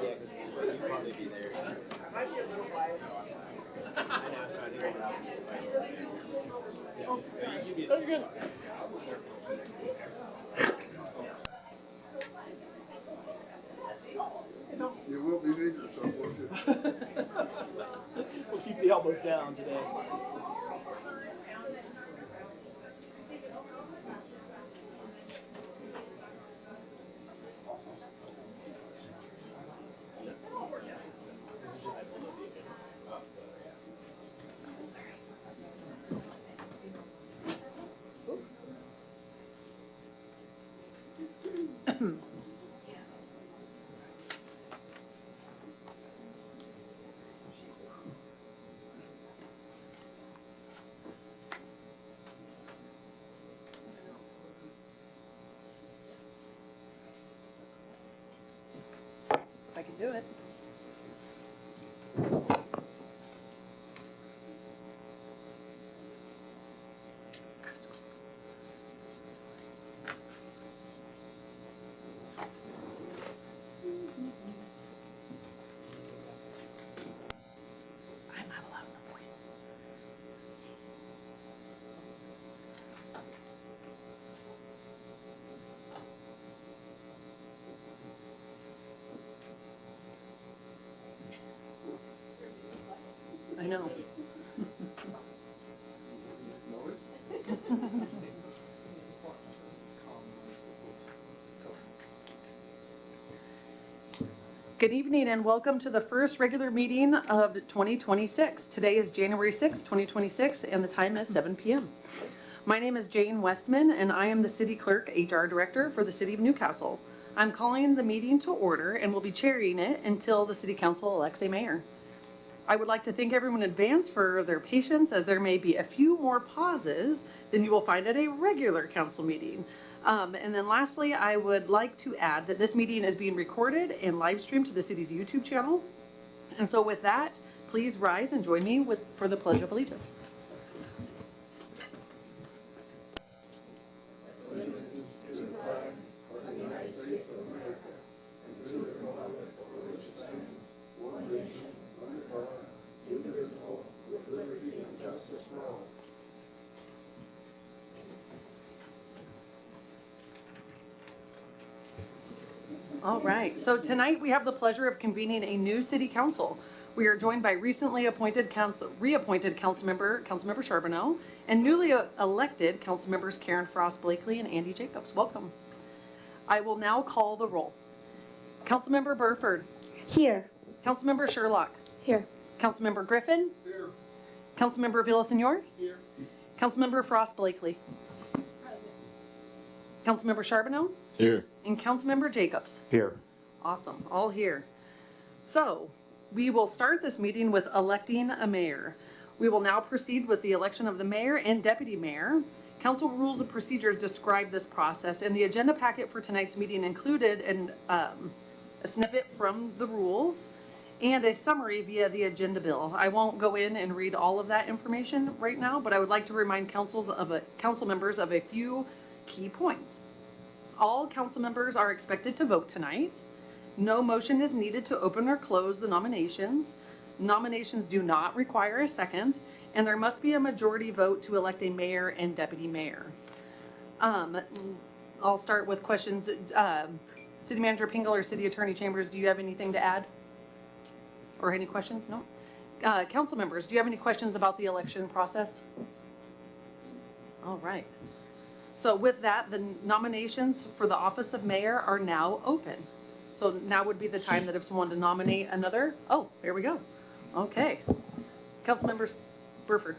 Yeah, because you'd probably be there. I might be a little biased. I know, so I didn't want to That's good. You will be needing yourself, won't you? We'll keep the elbows down today. If I can do it. I'm not allowed to voice. I know. Good evening and welcome to the first regular meeting of 2026. Today is January 6, 2026, and the time is 7 p.m. My name is Jane Westman, and I am the City Clerk HR Director for the City of Newcastle. I'm calling the meeting to order and will be chairing it until the City Council elects a mayor. I would like to thank everyone in advance for their patience, as there may be a few more pauses than you will find at a regular council meeting. And then lastly, I would like to add that this meeting is being recorded and live streamed to the city's YouTube channel. And so with that, please rise and join me for the Pledge of Allegiance. All right, so tonight we have the pleasure of convening a new city council. We are joined by recently reappointed Councilmember Charbonneau, and newly elected council members Karen Frost Blakely and Andy Jacobs. Welcome. I will now call the roll. Councilmember Burford. Here. Councilmember Sherlock. Here. Councilmember Griffin. Here. Councilmember Villasenor. Here. Councilmember Frost Blakely. Councilmember Charbonneau. Here. And Councilmember Jacobs. Here. Awesome, all here. So, we will start this meeting with electing a mayor. We will now proceed with the election of the mayor and deputy mayor. Council rules of procedure describe this process, and the agenda packet for tonight's meeting included a snippet from the rules and a summary via the agenda bill. I won't go in and read all of that information right now, but I would like to remind council members of a few key points. All council members are expected to vote tonight. No motion is needed to open or close the nominations. Nominations do not require a second, and there must be a majority vote to elect a mayor and deputy mayor. I'll start with questions. City Manager Pingle or City Attorney Chambers, do you have anything to add? Or any questions? No? Council members, do you have any questions about the election process? All right. So with that, the nominations for the office of mayor are now open. So now would be the time that if someone wanted to nominate another, oh, there we go. Okay. Councilmember Burford.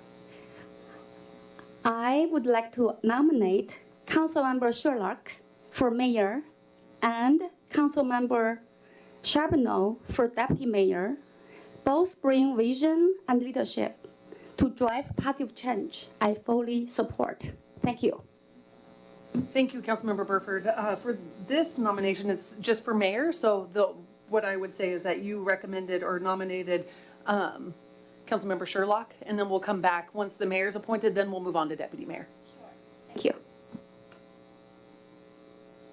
I would like to nominate Councilmember Sherlock for mayor and Councilmember Charbonneau for deputy mayor. Both bring vision and leadership to drive positive change. I fully support. Thank you. Thank you, Councilmember Burford. For this nomination, it's just for mayor. So what I would say is that you recommended or nominated Councilmember Sherlock, and then we'll come back once the mayor's appointed. Then we'll move on to deputy mayor. Thank you.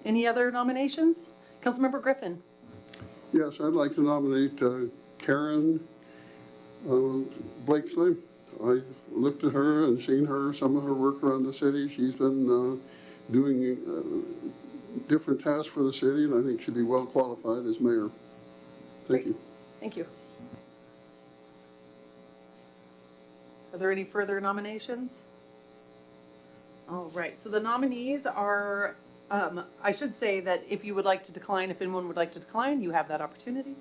Any other nominations? Councilmember Griffin. Yes, I'd like to nominate Karen Blakesley. I've looked at her and seen her, some of her work around the city. She's been doing different tasks for the city, and I think she'd be well qualified as mayor. Thank you. Thank you. Are there any further nominations? All right, so the nominees are, I should say that if you would like to decline, if anyone would like to decline, you have that opportunity.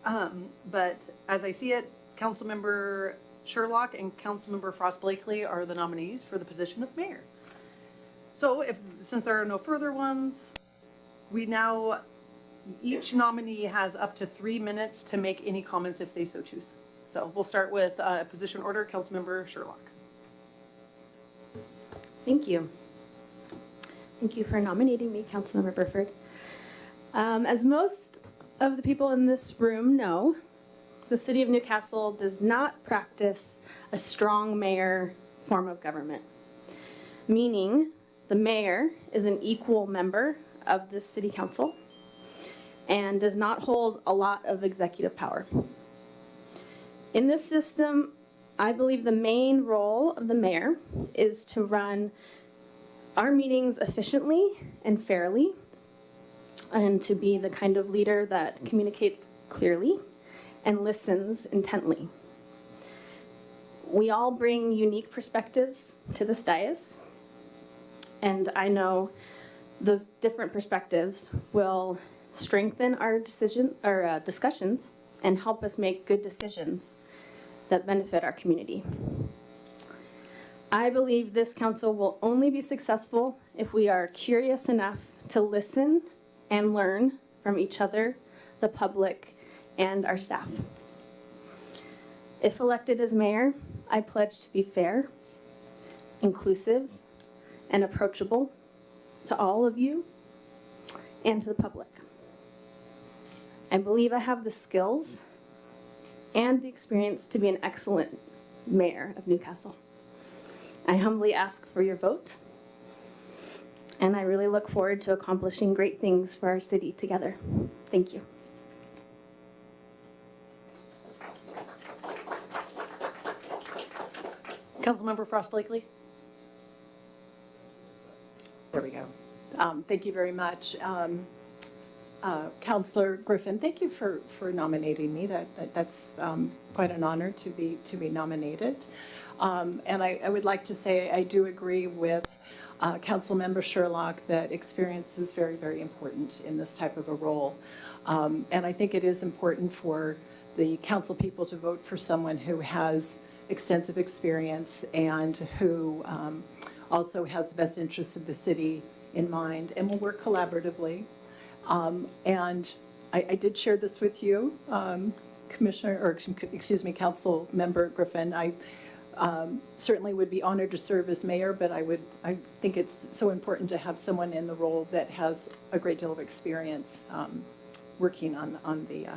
But as I see it, Councilmember Sherlock and Councilmember Frost Blakely are the nominees for the position of mayor. So since there are no further ones, each nominee has up to 3 minutes to make any comments if they so choose. So we'll start with position order, Councilmember Sherlock. Thank you. Thank you for nominating me, Councilmember Burford. As most of the people in this room know, the City of Newcastle does not practice a strong mayor form of government, meaning the mayor is an equal member of the City Council and does not hold a lot of executive power. In this system, I believe the main role of the mayor is to run our meetings efficiently and fairly, and to be the kind of leader that communicates clearly and listens intently. We all bring unique perspectives to this dais, and I know those different perspectives will strengthen our discussions and help us make good decisions that benefit our community. I believe this council will only be successful if we are curious enough to listen and learn from each other, the public, and our staff. If elected as mayor, I pledge to be fair, inclusive, and approachable to all of you and to the public. I believe I have the skills and the experience to be an excellent mayor of Newcastle. I humbly ask for your vote, and I really look forward to accomplishing great things for our city together. Thank you. Councilmember Frost Blakely. There we go. Thank you very much. Councillor Griffin, thank you for nominating me. That's quite an honor to be nominated. And I would like to say I do agree with Councilmember Sherlock that experience is very, very important in this type of a role. And I think it is important for the council people to vote for someone who has extensive experience and who also has the best interests of the city in mind and will work collaboratively. And I did share this with you, Council Member Griffin. I certainly would be honored to serve as mayor, but I think it's so important to have someone in the role that has a great deal of experience working on the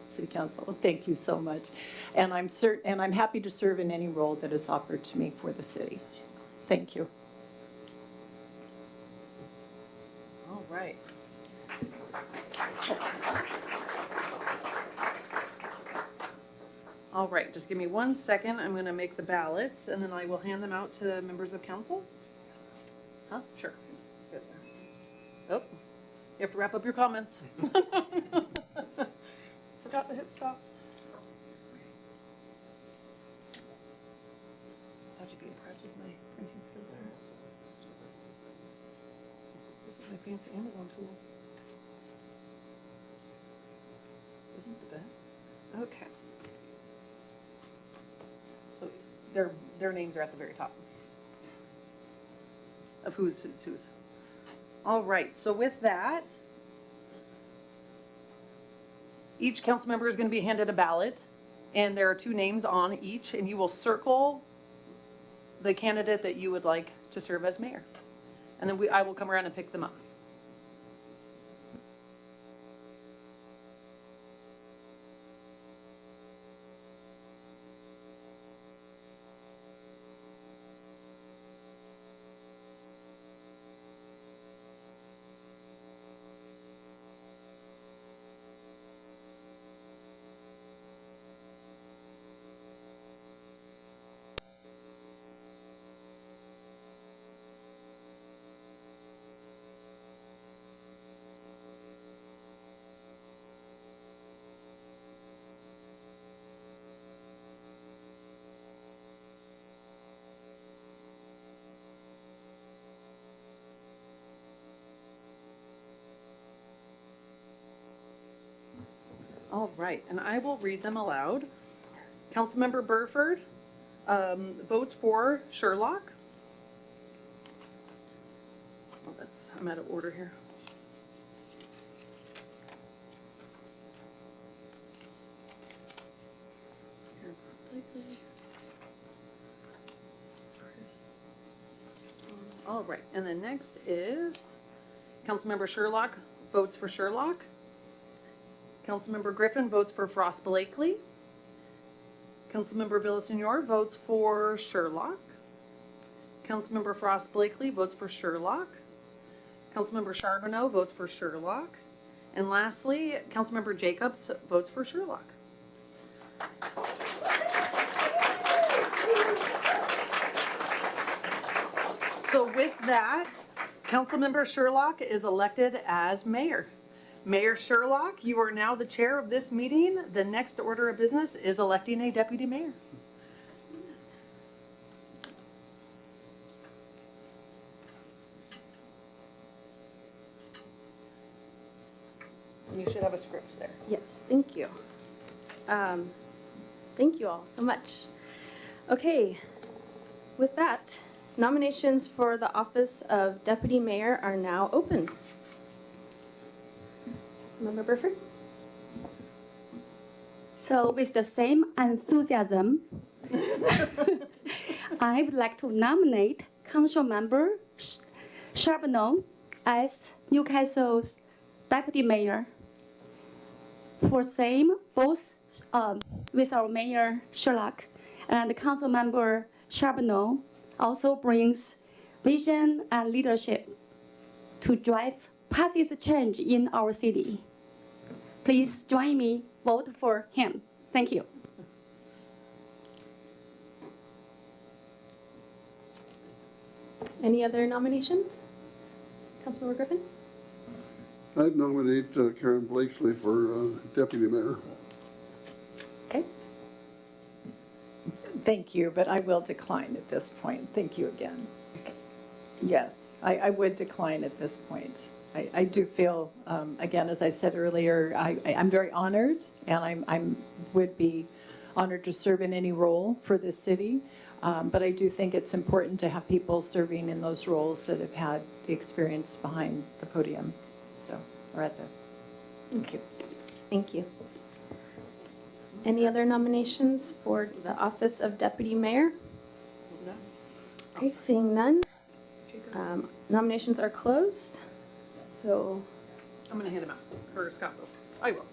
City Council. Thank you so much, and I'm happy to serve in any role that is offered to me for the city. Thank you. All right. All right, just give me 1 second. I'm going to make the ballots, and then I will hand them out to members of council. Huh? Sure. Good. Oh, you have to wrap up your comments. Forgot to hit stop. Thought you'd be impressed with my printing skills there. This is my fancy Amazon tool. Isn't it the best? Okay. So their names are at the very top of who's. All right, so with that, each council member is going to be handed a ballot, and there are 2 names on each, and you will circle the candidate that you would like to serve as mayor. And then I will come around and pick them up. All right, and I will read them aloud. Councilmember Burford votes for Sherlock. Oh, I'm out of order here. All right, and then next is Councilmember Sherlock votes for Sherlock. Councilmember Griffin votes for Frost Blakely. Councilmember Villasenor votes for Sherlock. Councilmember Frost Blakely votes for Sherlock. Councilmember Charbonneau votes for Sherlock. And lastly, Councilmember Jacobs votes for Sherlock. So with that, Councilmember Sherlock is elected as mayor. Mayor Sherlock, you are now the chair of this meeting. The next order of business is electing a deputy mayor. You should have a script there. Yes, thank you. Thank you all so much. Okay, with that, nominations for the office of deputy mayor are now open. Councilmember Burford? So with the same enthusiasm, I would like to nominate Councilmember Charbonneau as Newcastle's deputy mayor. For same, both with our mayor Sherlock and Councilmember Charbonneau also brings vision and leadership to drive positive change in our city. Please join me, vote for him. Thank you. Any other nominations? Councilmember Griffin? I'd nominate Karen Blakely for deputy mayor. Okay. Thank you, but I will decline at this point. Thank you again. Yes, I would decline at this point. I do feel, again, as I said earlier, I'm very honored, and I'm would be honored to serve in any role for this city. But I do think it's important to have people serving in those roles that have had the experience behind the podium. So, or at the, thank you. Thank you. Any other nominations for the office of deputy mayor? Okay, seeing none. Nominations are closed. So, I'm gonna hand him out, or Scott will. I will.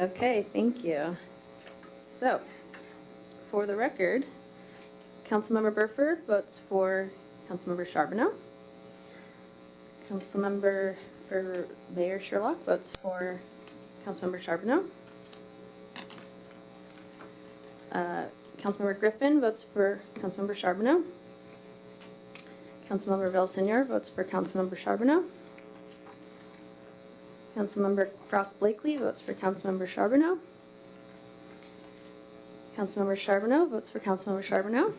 okay, thank you. So, for the record, Councilmember Burford votes for Councilmember Charbonneau. Councilmember or Mayor Sherlock votes for Councilmember Charbonneau. Councilmember Griffin votes for Councilmember Charbonneau. Councilmember Villasenor votes for Councilmember Charbonneau. Councilmember Frost Blakely votes for Councilmember Charbonneau. Councilmember Charbonneau votes for Councilmember Charbonneau.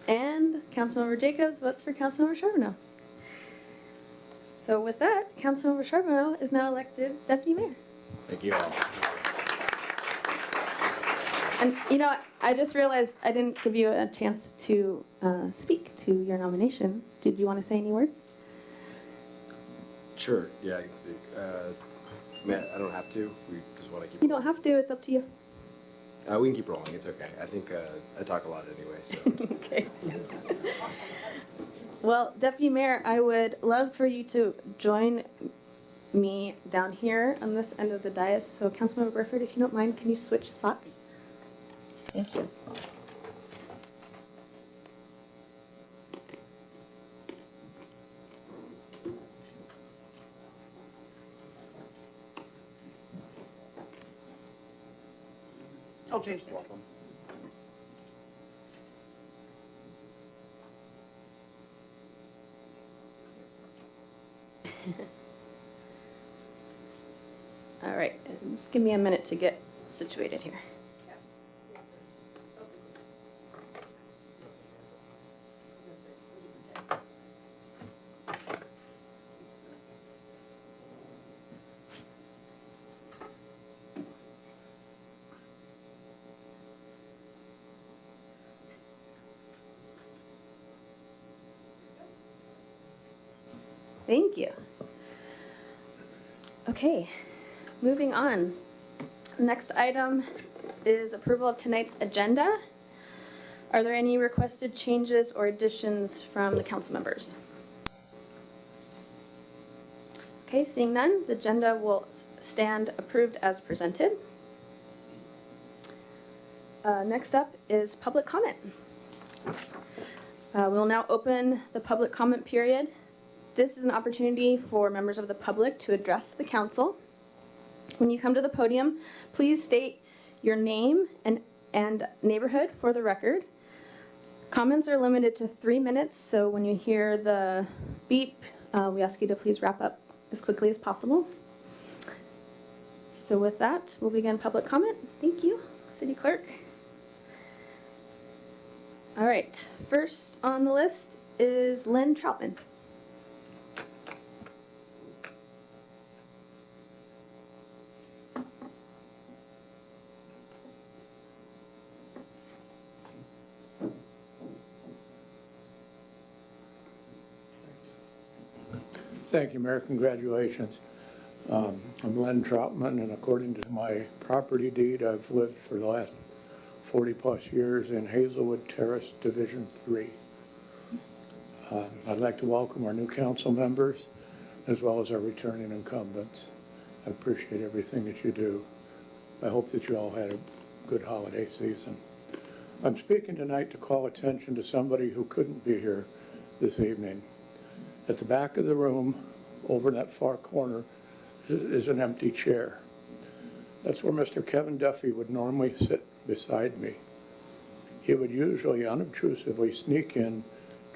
And Councilmember Jacobs votes for Councilmember Charbonneau. So with that, Councilmember Charbonneau is now elected deputy mayor. Thank you all. And you know, I just realized I didn't give you a chance to speak to your nomination. Did you want to say any words? Sure, yeah, I can speak. Man, I don't have to. We just want to keep. You don't have to. It's up to you. We can keep rolling. It's okay. I think I talk a lot anyway. So. Okay. Well, Deputy Mayor, I would love for you to join me down here on this end of the dais. So Councilmember Burford, if you don't mind, can you switch spots? Thank you. I'll change. All right, just give me a minute to get situated here. Thank you. Okay, moving on. Next item is approval of tonight's agenda. Are there any requested changes or additions from the council members? Okay, seeing none, the agenda will stand approved as presented. Next up is public comment. We'll now open the public comment period. This is an opportunity for members of the public to address the council. When you come to the podium, please state your name and neighborhood for the record. Comments are limited to 3 minutes, so when you hear the beep, we ask you to please wrap up as quickly as possible. So with that, we'll begin public comment. Thank you, City Clerk. All right, first on the list is Lynn Troutman. Thank you, Mayor. Congratulations. I'm Len Troutman, and according to my property deed, I've lived for the last 40-plus years in Hazelwood Terrace, Division 3. I'd like to welcome our new council members, as well as our returning incumbents. I appreciate everything that you do. I hope that you all had a good holiday season. I'm speaking tonight to call attention to somebody who couldn't be here this evening. At the back of the room, over in that far corner, is an empty chair. That's where Mr. Kevin Duffy would normally sit beside me. He would usually unobtrusively sneak in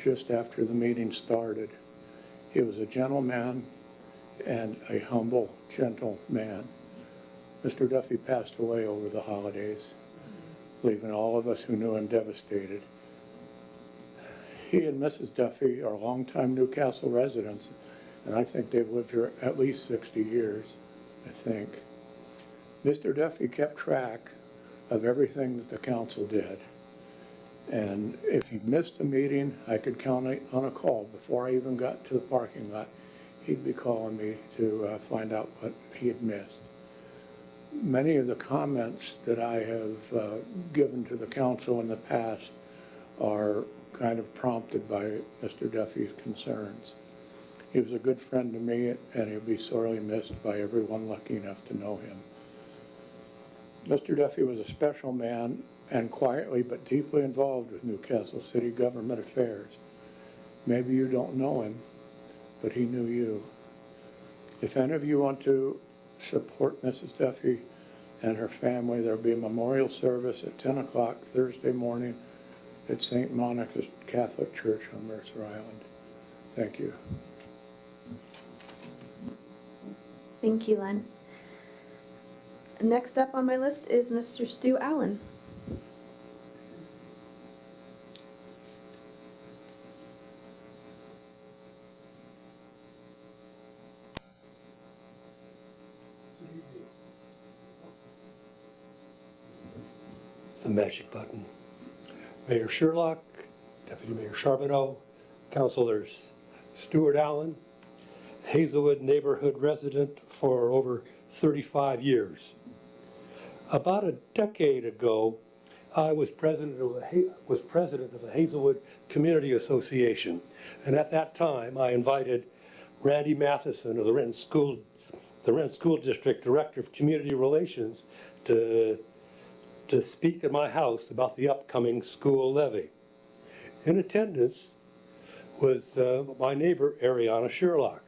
just after the meeting started. He was a gentleman and a humble, gentle man. Mr. Duffy passed away over the holidays, leaving all of us who knew him devastated. He and Mrs. Duffy are longtime Newcastle residents, and I think they've lived here at least 60 years, I think. Mr. Duffy kept track of everything that the council did. And if he missed a meeting, I could count on a call. Before I even got to the parking lot, he'd be calling me to find out what he had missed. Many of the comments that I have given to the council in the past are kind of prompted by Mr. Duffy's concerns. He was a good friend to me, and he'll be sorely missed by everyone lucky enough to know him. Mr. Duffy was a special man and quietly but deeply involved with Newcastle City government affairs. Maybe you don't know him, but he knew you. If any of you want to support Mrs. Duffy and her family, there'll be a memorial service at 10 o'clock Thursday morning at St. Monica's Catholic Church on Mercer Island. Thank you. Thank you, Len. Next up on my list is Mr. Stu Allen. The magic button. Mayor Sherlock, Deputy Mayor Charbonneau, Councilors Stuart Allen, Hazelwood neighborhood resident for over 35 years. About a decade ago, I was president of the Hazelwood Community Association, and at that time I invited Randy Matheson of the Renton School the Rent School District Director of Community Relations, to speak at my house about the upcoming school levy. In attendance was my neighbor, Ariana Sherlock.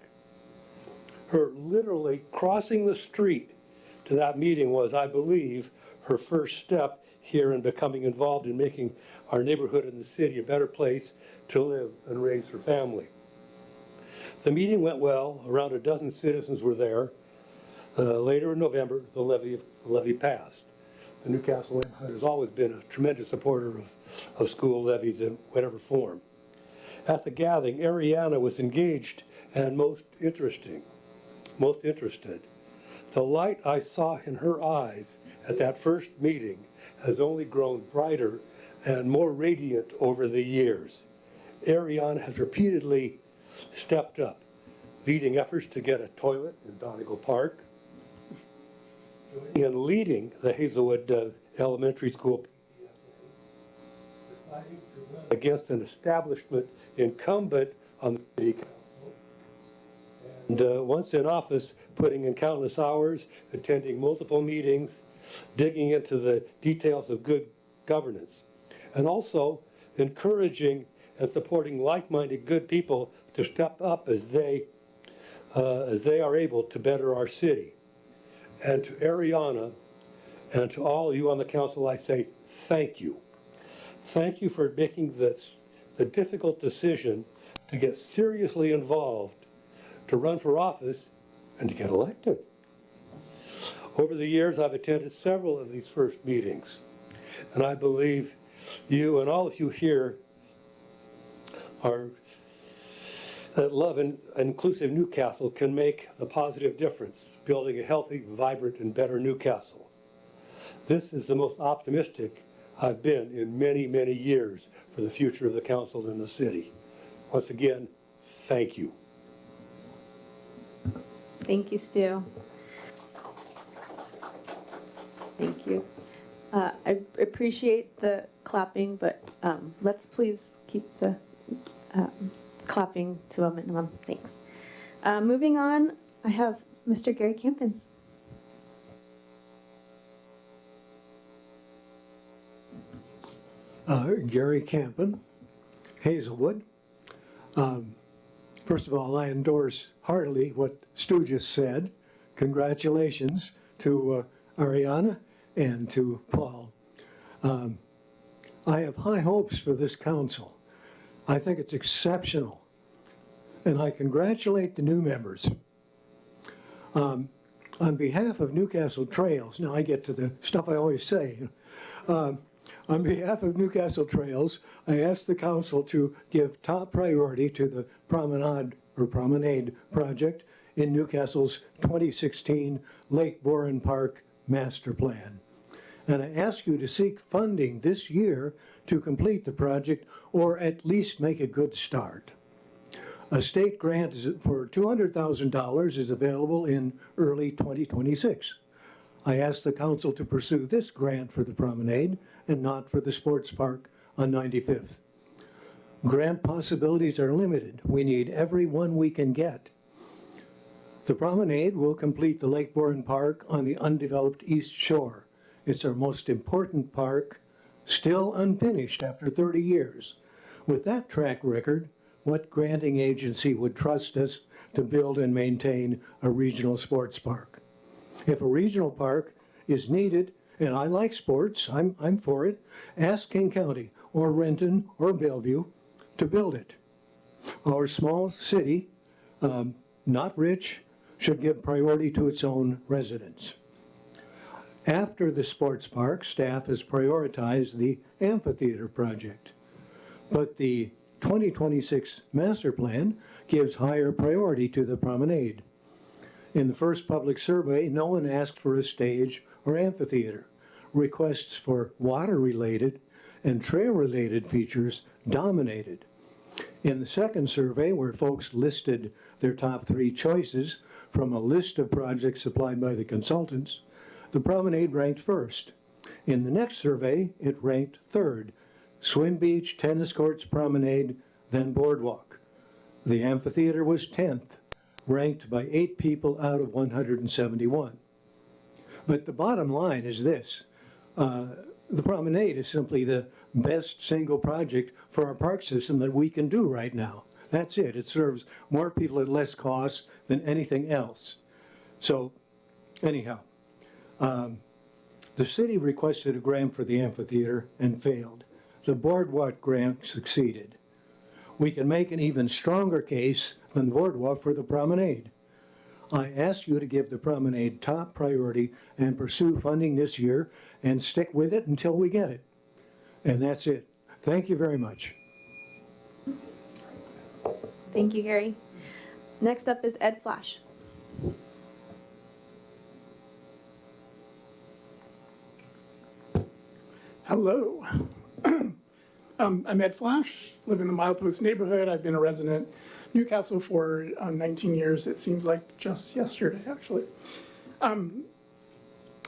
Her literally crossing the street to that meeting was, I believe, her first step here in becoming involved in making our neighborhood and the city a better place to live and raise her family. The meeting went well. Around a dozen citizens were there. Later in November, the levy passed. The Newcastle neighborhood has always been a tremendous supporter of school levies in whatever form. At the gathering, Ariana was engaged and most interested. The light I saw in her eyes at that first meeting has only grown brighter and more radiant over the years. Ariana has repeatedly stepped up, leading efforts to get a toilet in Donegal Park, and leading the Hazelwood Elementary School against an establishment incumbent on the city council. And once in office, putting in countless hours, attending multiple meetings, digging into the details of good governance, and also encouraging and supporting like-minded good people to step up as they are able to better our city. And to Ariana and to all of you on the council, I say thank you. Thank you for making the difficult decision to get seriously involved, to run for office, and to get elected. Over the years, I've attended several of these first meetings, and I believe you and all of you here that love and inclusive Newcastle can make the positive difference, building a healthy, vibrant, and better Newcastle. This is the most optimistic I've been in many, many years for the future of the council and the city. Once again, thank you. Thank you, Stu. Thank you. I appreciate the clapping, but let's please keep the clapping to a minimum. Thanks. Moving on, I have Mr. Gary Campen. Gary Campen, Hazelwood. First of all, I endorse heartily what Stu just said. Congratulations to Ariana and to Paul. I have high hopes for this council. I think it's exceptional, and I congratulate the new members. On behalf of Newcastle Trails, now I get to the stuff I always say. On behalf of Newcastle Trails, I ask the council to give top priority to the Promenade project in Newcastle's 2016 Lake Boren Park Master Plan. And I ask you to seek funding this year to complete the project, or at least make a good start. A state grant for $200,000 is available in early 2026. I ask the council to pursue this grant for the promenade and not for the sports park on 95th. Grant possibilities are limited. We need every one we can get. The promenade will complete the Lake Boren Park on the undeveloped East Shore. It's our most important park, still unfinished after 30 years. With that track record, what granting agency would trust us to build and maintain a regional sports park? If a regional park is needed, and I like sports, I'm for it, ask King County or Renton or Bellevue to build it. Our small city, not rich, should give priority to its own residents. After the sports park, staff has prioritized the amphitheater project, but the 2026 master plan gives higher priority to the promenade. In the first public survey, no one asked for a stage or amphitheater. Requests for water-related and trail-related features dominated. In the second survey, where folks listed their top 3 choices from a list of projects supplied by the consultants, the promenade ranked first. In the next survey, it ranked third. Swim beach, tennis courts, promenade, then boardwalk. The amphitheater was 10th. ranked by 8 people out of 171. But the bottom line is this. The promenade is simply the best single project for our park system that we can do right now. That's it. It serves more people at less cost than anything else. So anyhow, the city requested a grant for the amphitheater and failed. The boardwalk grant succeeded. We can make an even stronger case than boardwalk for the promenade. I ask you to give the promenade top priority and pursue funding this year and stick with it until we get it. And that's it. Thank you very much. Thank you, Gary. Next up is Ed Flash. Hello. I'm Ed Flash, live in the Milepost neighborhood. I've been a resident Newcastle for 19 years. It seems like just yesterday, actually. I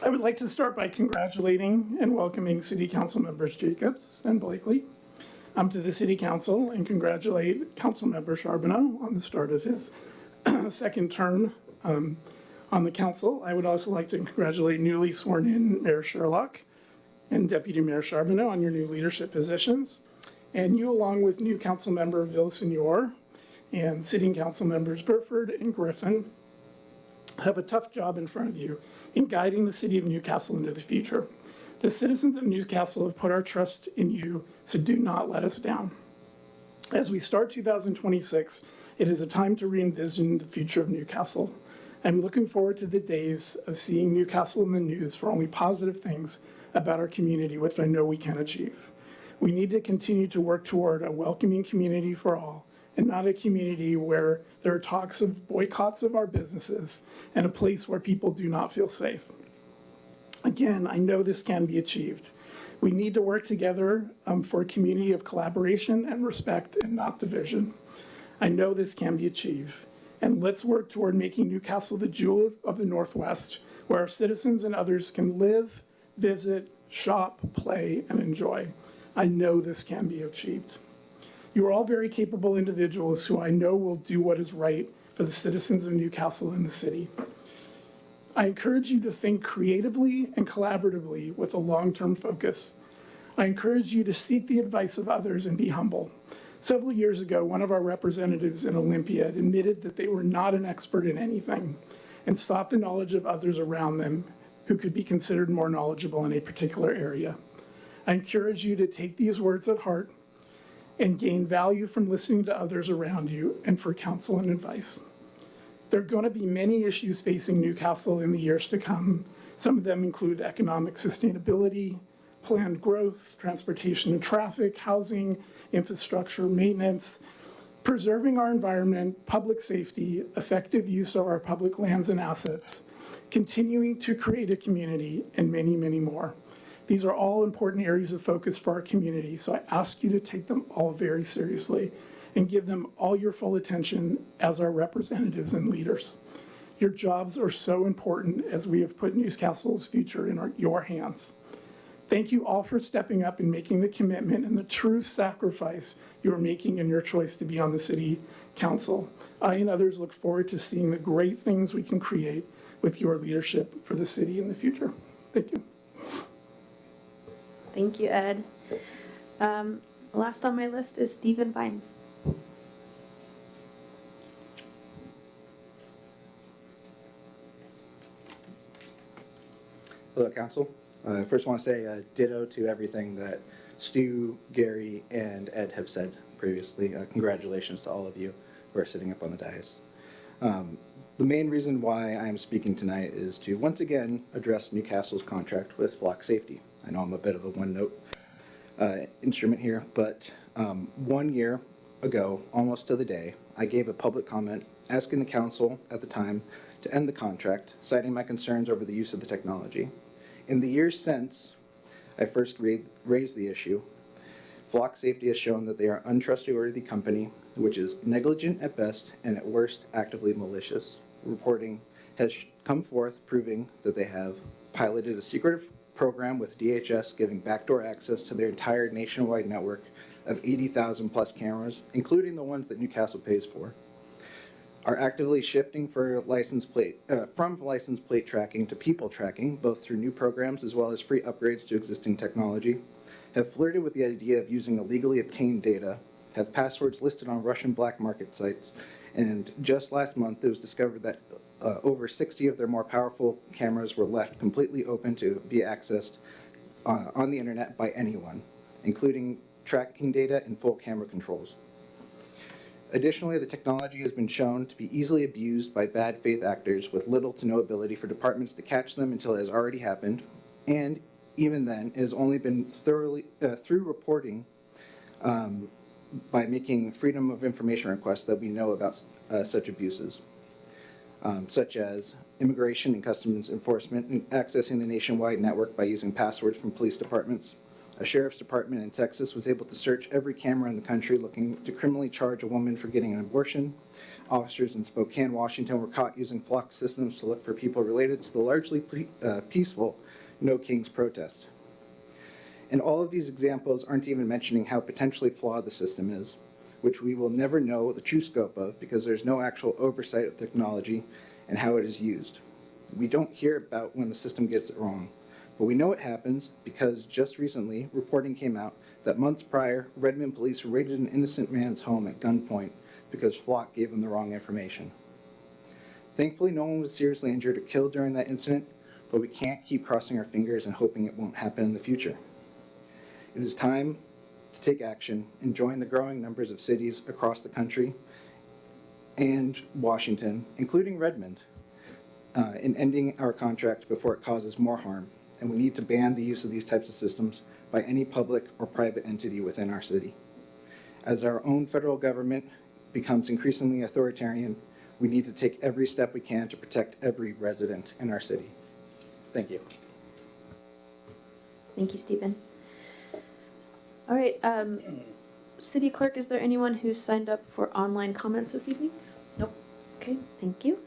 would like to start by congratulating and welcoming City Council members Jacobs and Blakely to the City Council, and congratulate Councilmember Charbonneau on the start of his second term on the council. I would also like to congratulate newly sworn in Mayor Sherlock and Deputy Mayor Charbonneau on your new leadership positions. And you, along with new council member Villasenor and sitting council members Burford and Griffin, have a tough job in front of you in guiding the city of Newcastle into the future. The citizens of Newcastle have put our trust in you, so do not let us down. As we start 2026, it is a time to re-envision the future of Newcastle. I'm looking forward to the days of seeing Newcastle in the news for only positive things about our community, which I know we can achieve. We need to continue to work toward a welcoming community for all, and not a community where there are talks of boycotts of our businesses and a place where people do not feel safe. Again, I know this can be achieved. We need to work together for a community of collaboration and respect and not division. I know this can be achieved. And let's work toward making Newcastle the jewel of the Northwest, where our citizens and others can live, visit, shop, play, and enjoy. I know this can be achieved. You are all very capable individuals who I know will do what is right for the citizens of Newcastle and the city. I encourage you to think creatively and collaboratively with a long-term focus. I encourage you to seek the advice of others and be humble. Several years ago, one of our representatives in Olympia admitted that they were not an expert in anything and sought the knowledge of others around them who could be considered more knowledgeable in a particular area. I encourage you to take these words at heart and gain value from listening to others around you and for counsel and advice. There are going to be many issues facing Newcastle in the years to come. Some of them include economic sustainability, planned growth, transportation and traffic, housing, infrastructure, maintenance, preserving our environment, public safety, effective use of our public lands and assets, continuing to create a community, and many, many more. These are all important areas of focus for our community, so I ask you to take them all very seriously and give them all your full attention as our representatives and leaders. Your jobs are so important as we have put Newcastle's future in your hands. Thank you all for stepping up and making the commitment and the true sacrifice you are making in your choice to be on the City Council. I and others look forward to seeing the great things we can create with your leadership for the city in the future. Thank you. Thank you, Ed. Last on my list is Stephen Vines. Hello, Council. I first want to say ditto to everything that Stu, Gary, and Ed have said previously. Congratulations to all of you who are sitting up on the dais. The main reason why I am speaking tonight is to once again address Newcastle's contract with Flock Safety. I know I'm a bit of a one-note instrument here, but 1 year ago, almost to the day, I gave a public comment asking the council at the time to end the contract, citing my concerns over the use of the technology. In the years since I first raised the issue, Flock Safety has shown that they are an untrustworthy company, which is negligent at best and at worst actively malicious. Reporting has come forth proving that they have piloted a secretive program with DHS giving backdoor access to their entire nationwide network of 80,000 plus cameras, including the ones that Newcastle pays for. are actively shifting from license plate tracking to people tracking, both through new programs as well as free upgrades to existing technology, have flirted with the idea of using illegally obtained data, have passwords listed on Russian black market sites, and just last month it was discovered that over 60 of their more powerful cameras were left completely open to be accessed on the internet by anyone, including tracking data and full camera controls. Additionally, the technology has been shown to be easily abused by bad faith actors with little to no ability for departments to catch them until it has already happened, and even then, it has only been through reporting by making freedom of information requests that we know about such abuses, such as immigration and customs enforcement and accessing the nationwide network by using passwords from police departments. A sheriff's department in Texas was able to search every camera in the country looking to criminally charge a woman for getting an abortion. Officers in Spokane, Washington were caught using flock systems to look for people related to the largely peaceful No Kings protest. And all of these examples aren't even mentioning how potentially flawed the system is, which we will never know the true scope of because there's no actual oversight of technology and how it is used. We don't hear about when the system gets it wrong, but we know it happens because just recently, reporting came out that months prior, Redmond police raided an innocent man's home at gunpoint because Flock gave him the wrong information. Thankfully, no one was seriously injured or killed during that incident, but we can't keep crossing our fingers and hoping it won't happen in the future. It is time to take action and join the growing numbers of cities across the country and Washington, including Redmond, in ending our contract before it causes more harm. And we need to ban the use of these types of systems by any public or private entity within our city. As our own federal government becomes increasingly authoritarian, we need to take every step we can to protect every resident in our city. Thank you. Thank you, Stephen. All right, City Clerk, is there anyone who signed up for online comments this evening? Nope. Okay, thank you.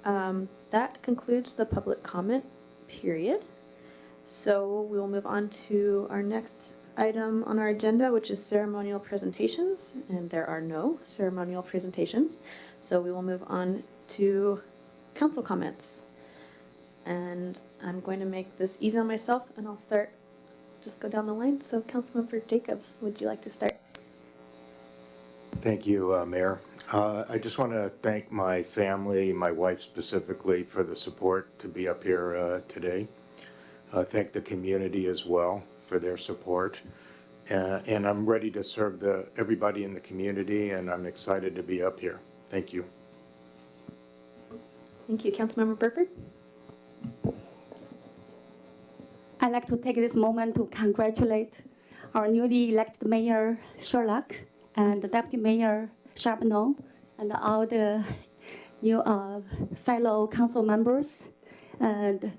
That concludes the public comment period. So we will move on to our next item on our agenda, which is ceremonial presentations, and there are no ceremonial presentations. So we will move on to council comments. And I'm going to make this easy on myself, and I'll start, just go down the line. So Councilmember Jacobs, would you like to start? Thank you, Mayor. I just want to thank my family, my wife specifically, for the support to be up here today. Thank the community as well for their support. And I'm ready to serve everybody in the community, and I'm excited to be up here. Thank you. Thank you. Councilmember Burford? I'd like to take this moment to congratulate our newly elected Mayor Sherlock and the Deputy Mayor Charbonneau and all the new fellow council members and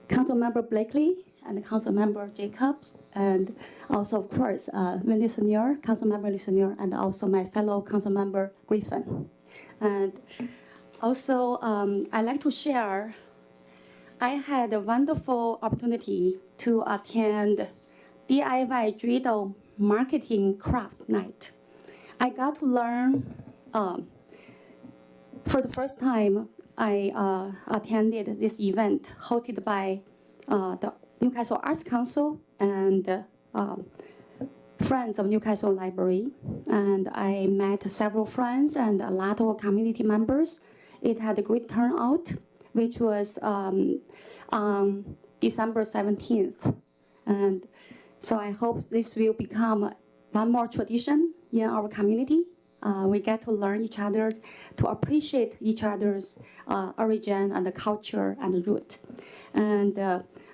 Councilmember Blakely and Councilmember Jacobs, and also, of course, Wendy Senior, Councilmember Lee Senior, and also my fellow Councilmember Griffin. And also, I'd like to share, I had a wonderful opportunity to attend DIY Dreidel Marketing Craft Night. I got to learn, for the first time, I attended this event hosted by the Newcastle Arts Council and Friends of Newcastle Library. And I met several friends and a lot of community members. It had a great turnout, which was on December 17th. And so I hope this will become one more tradition in our community. We get to learn each other, to appreciate each other's origin and the culture and the root. And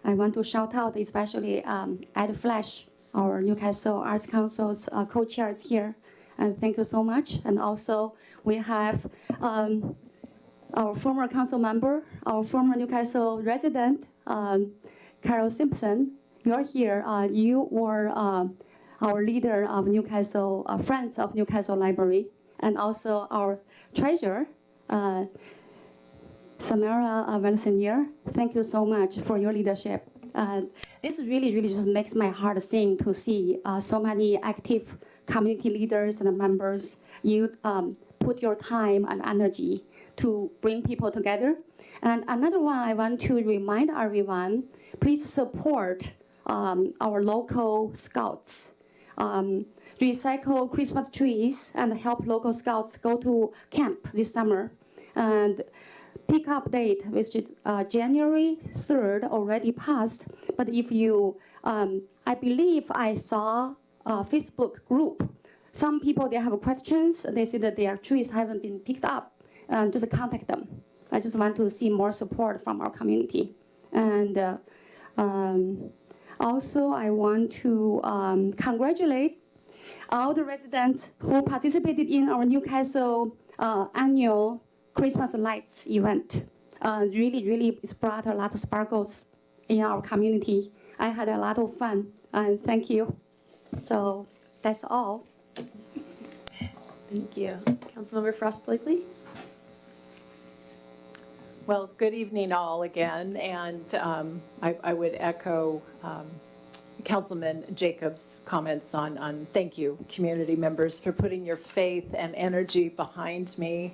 I want to shout out especially Ed Flash, our Newcastle Arts Council's co-chairs here. And thank you so much. And also we have our former council member, our former Newcastle resident, Carol Simpson. You're here. You were our leader of Newcastle, Friends of Newcastle Library, and also our treasurer, Samara Valsenier. Thank you so much for your leadership. This really, really just makes my heart sing to see so many active community leaders and members, youth put your time and energy to bring people together. And another one, I want to remind everyone, please support our local scouts. Recycle Christmas trees and help local scouts go to camp this summer. And pick-up date, which is January 3rd, already passed. But if you, I believe I saw a Facebook group. Some people, they have questions. They say that their trees haven't been picked up. Just contact them. I just want to see more support from our community. And also, I want to congratulate all the residents who participated in our Newcastle annual Christmas lights event. Really, it's brought a lot of sparkles in our community. I had a lot of fun, and thank you. So that's all. Thank you. Councilmember Frost Blakely? Well, good evening all again, and I would echo Councilman Jacobs' comments on thank you, community members, for putting your faith and energy behind me.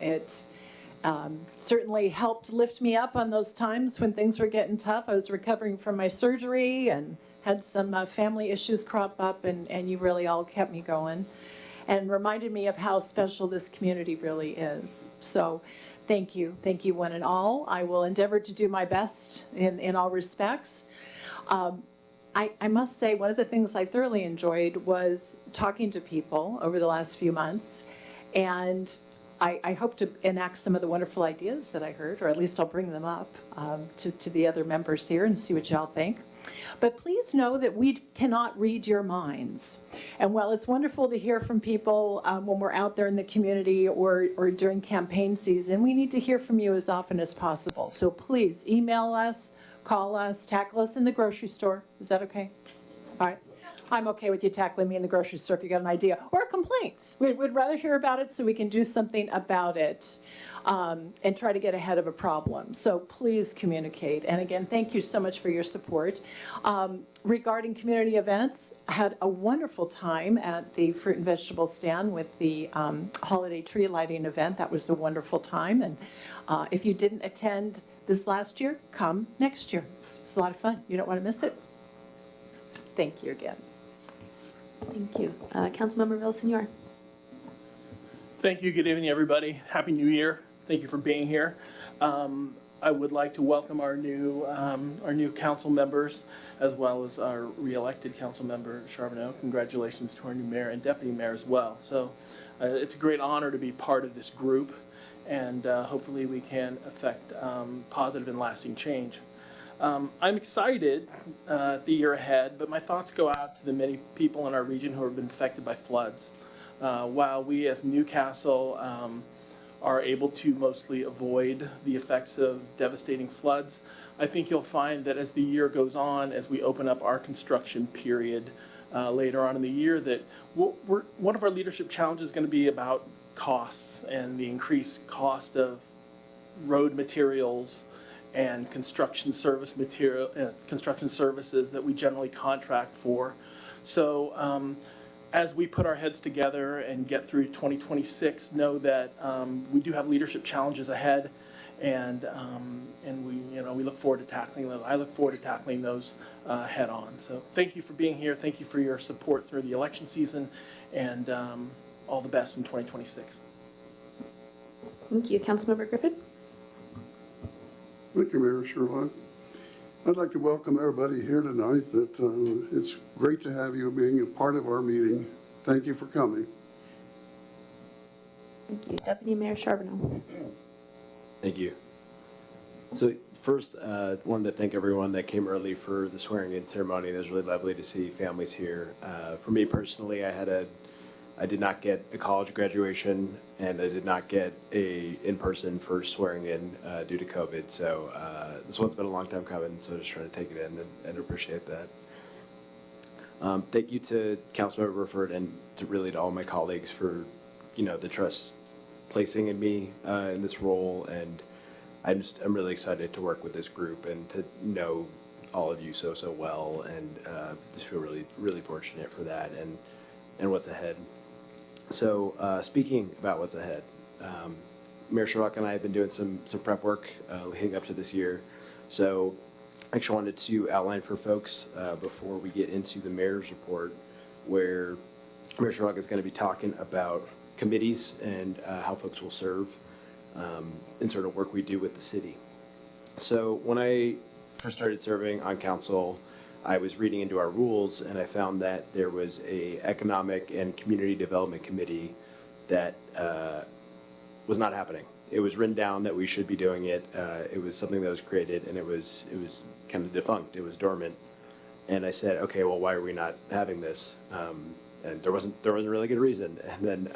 It certainly helped lift me up on those times when things were getting tough. I was recovering from my surgery and had some family issues crop up, and you really all kept me going and reminded me of how special this community really is. So thank you one and all. I will endeavor to do my best in all respects. I must say, one of the things I thoroughly enjoyed was talking to people over the last few months, and I hope to enact some of the wonderful ideas that I heard, or at least I'll bring them up to the other members here and see what y'all think. But please know that we cannot read your minds. And while it's wonderful to hear from people when we're out there in the community or during campaign season, we need to hear from you as often as possible. So please email us, call us, tackle us in the grocery store. Is that okay? All right. I'm okay with you tackling me in the grocery store if you got an idea. Or a complaint. We'd rather hear about it so we can do something about it and try to get ahead of a problem. So please communicate. And again, thank you so much for your support. Regarding community events, I had a wonderful time at the fruit and vegetable stand with the holiday tree lighting event. That was a wonderful time. And if you didn't attend this last year, come next year. It was a lot of fun. You don't want to miss it. Thank you again. Thank you. Councilmember Villasenor? Thank you. Good evening, everybody. Happy New Year. Thank you for being here. I would like to welcome our new council members, as well as our re-elected council member, Charbonneau. Congratulations to our new mayor and deputy mayor as well. So it's a great honor to be part of this group, and hopefully we can affect positive and lasting change. I'm excited the year ahead, but my thoughts go out to the many people in our region who have been affected by floods. While we as Newcastle are able to mostly avoid the effects of devastating floods, I think you'll find that as the year goes on, as we open up our construction period later on in the year, that one of our leadership challenges is going to be about costs and the increased cost of road materials and construction services that we generally contract for. So as we put our heads together and get through 2026, know that we do have leadership challenges ahead, and we look forward to tackling those. I look forward to tackling those head on. So thank you for being here. Thank you for your support through the election season, and all the best in 2026. Thank you. Councilmember Griffin? Thank you, Mayor Sherlock. I'd like to welcome everybody here tonight. It's great to have you being a part of our meeting. Thank you for coming. Thank you. Deputy Mayor Charbonneau? Thank you. So first, wanted to thank everyone that came early for the swearing-in ceremony. It was really lovely to see families here. For me personally, I did not get a college graduation, and I did not get a in-person first swearing in due to COVID. So this one's been a long time coming, so just trying to take it in and appreciate that. Thank you to Councilmember Burford and to all my colleagues for, the trust placing in me in this role. And I'm really excited to work with this group and to know all of you so well, and just feel really, really fortunate for that and what's ahead. So speaking about what's ahead, Mayor Sherlock and I have been doing some prep work leading up to this year. So I actually wanted to outline for folks before we get into the mayor's report, where Mayor Sherlock is going to be talking about committees and how folks will serve and sort of work we do with the city. So when I first started serving on council, I was reading into our rules and I found that there was a economic and community development committee that was not happening. It was written down that we should be doing it. It was something that was created and it was kind of defunct. It was dormant. And I said, okay, well, why are we not having this? And there wasn't a really good reason. And then,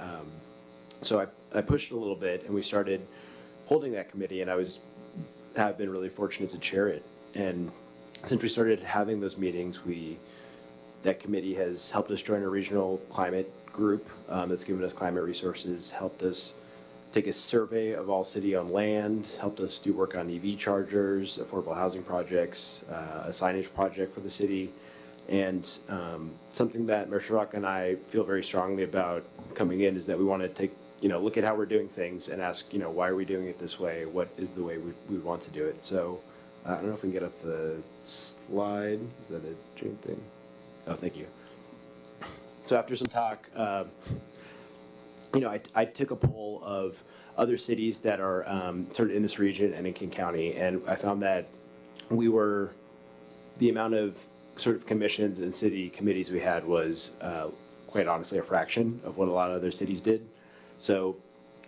so I pushed a little bit and we started holding that committee, and have been really fortunate to chair it. And since we started having those meetings, that committee has helped us join a regional climate group that's given us climate resources, helped us take a survey of all city-owned land, helped us do work on EV chargers, affordable housing projects, a signage project for the city, and something that Mayor Sherlock and I feel very strongly about coming in is that we want to take, look at how we're doing things and ask, why are we doing it this way? What is the way we want to do it? So I don't know if we can get up the slide. Is that a June thing? Oh, thank you. So after some talk, I took a poll of other cities that are sort of in this region and in King County, and I found that the amount of sort of commissions and city committees we had was quite honestly a fraction of what a lot of other cities did. So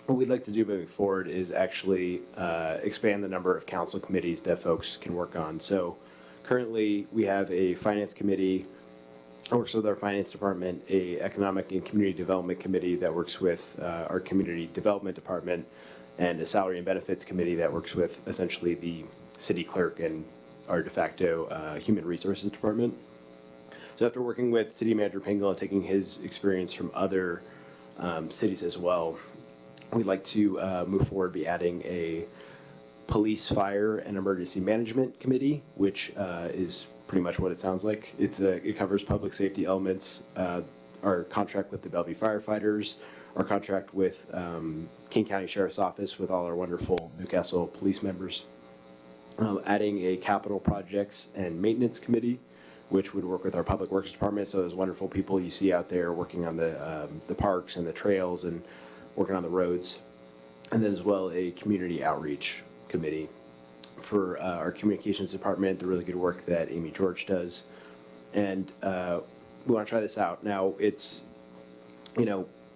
what we'd like to do moving forward is actually expand the number of council committees that folks can work on. So currently we have a finance committee that works with our finance department, a economic and community development committee that works with our community development department, and a salary and benefits committee that works with essentially the city clerk and our de facto human resources department. So after working with City Manager Pingle and taking his experience from other cities as well, we'd like to move forward, be adding a police, fire, and emergency management committee, which is pretty much what it sounds like. It covers public safety elements, our contract with the Bellevue firefighters, our contract with King County Sheriff's Office with all our wonderful Newcastle police members. Adding a capital projects and maintenance committee, which would work with our public works department. So those wonderful people you see out there working on the parks and the trails and working on the roads. And then as well a community outreach committee for our communications department, the really good work that Amy George does. And we want to try this out. Now it's,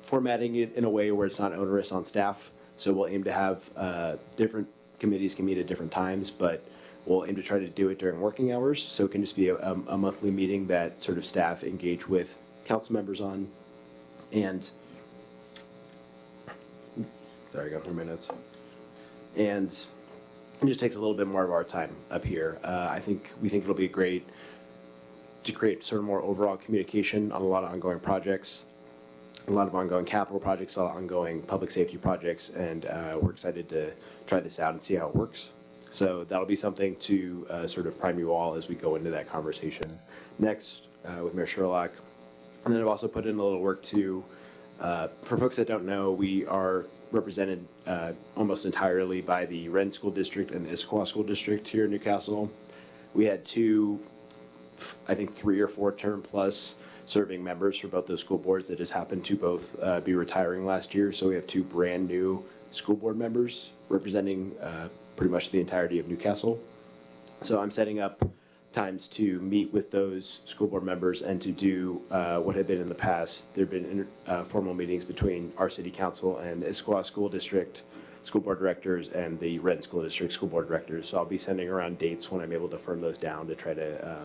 formatting it in a way where it's not onerous on staff. So we'll aim to have different committees can meet at different times, but we'll aim to try to do it during working hours. So it can just be a monthly meeting that sort of staff engage with council members on. And there I go, 3 minutes. And it just takes a little bit more of our time up here. We think it'll be great to create sort of more overall communication on a lot of ongoing projects, a lot of ongoing capital projects, a lot of ongoing public safety projects, and we're excited to try this out and see how it works. So that'll be something to sort of prime you all as we go into that conversation next with Mayor Sherlock. And then I've also put in a little work to, for folks that don't know, we are represented almost entirely by the Wren School District and the Issaquah School District here in Newcastle. We had 2, I think 3 or 4 term plus serving members for both those school boards that just happened to both be retiring last year. So we have 2 brand new school board members representing pretty much the entirety of Newcastle. So I'm setting up times to meet with those school board members and to do what had been in the past. There have been formal meetings between our city council and the Issaquah School District school board directors and the Wren School District school board directors. So I'll be sending around dates when I'm able to firm those down to try to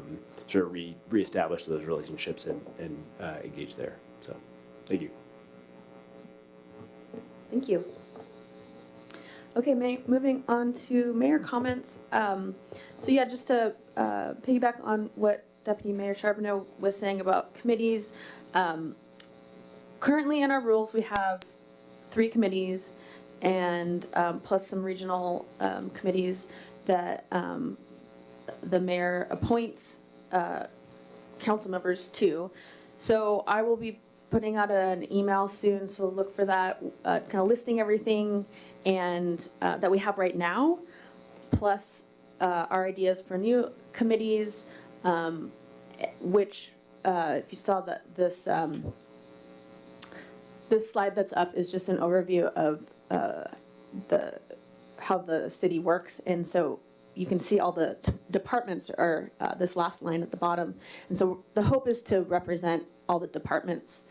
sort of reestablish those relationships and engage there. So thank you. Thank you. Okay, moving on to mayor comments. So yeah, just to piggyback on what Deputy Mayor Charbonneau was saying about committees. Currently in our rules, we have 3 committees and plus some regional committees that the mayor appoints council members to. So I will be putting out an email soon, so look for that, kind of listing everything and that we have right now, plus our ideas for new committees, which if you saw that this slide that's up is just an overview of how the city works, and so you can see all the departments are this last line at the bottom, and so the hope is to represent all the departments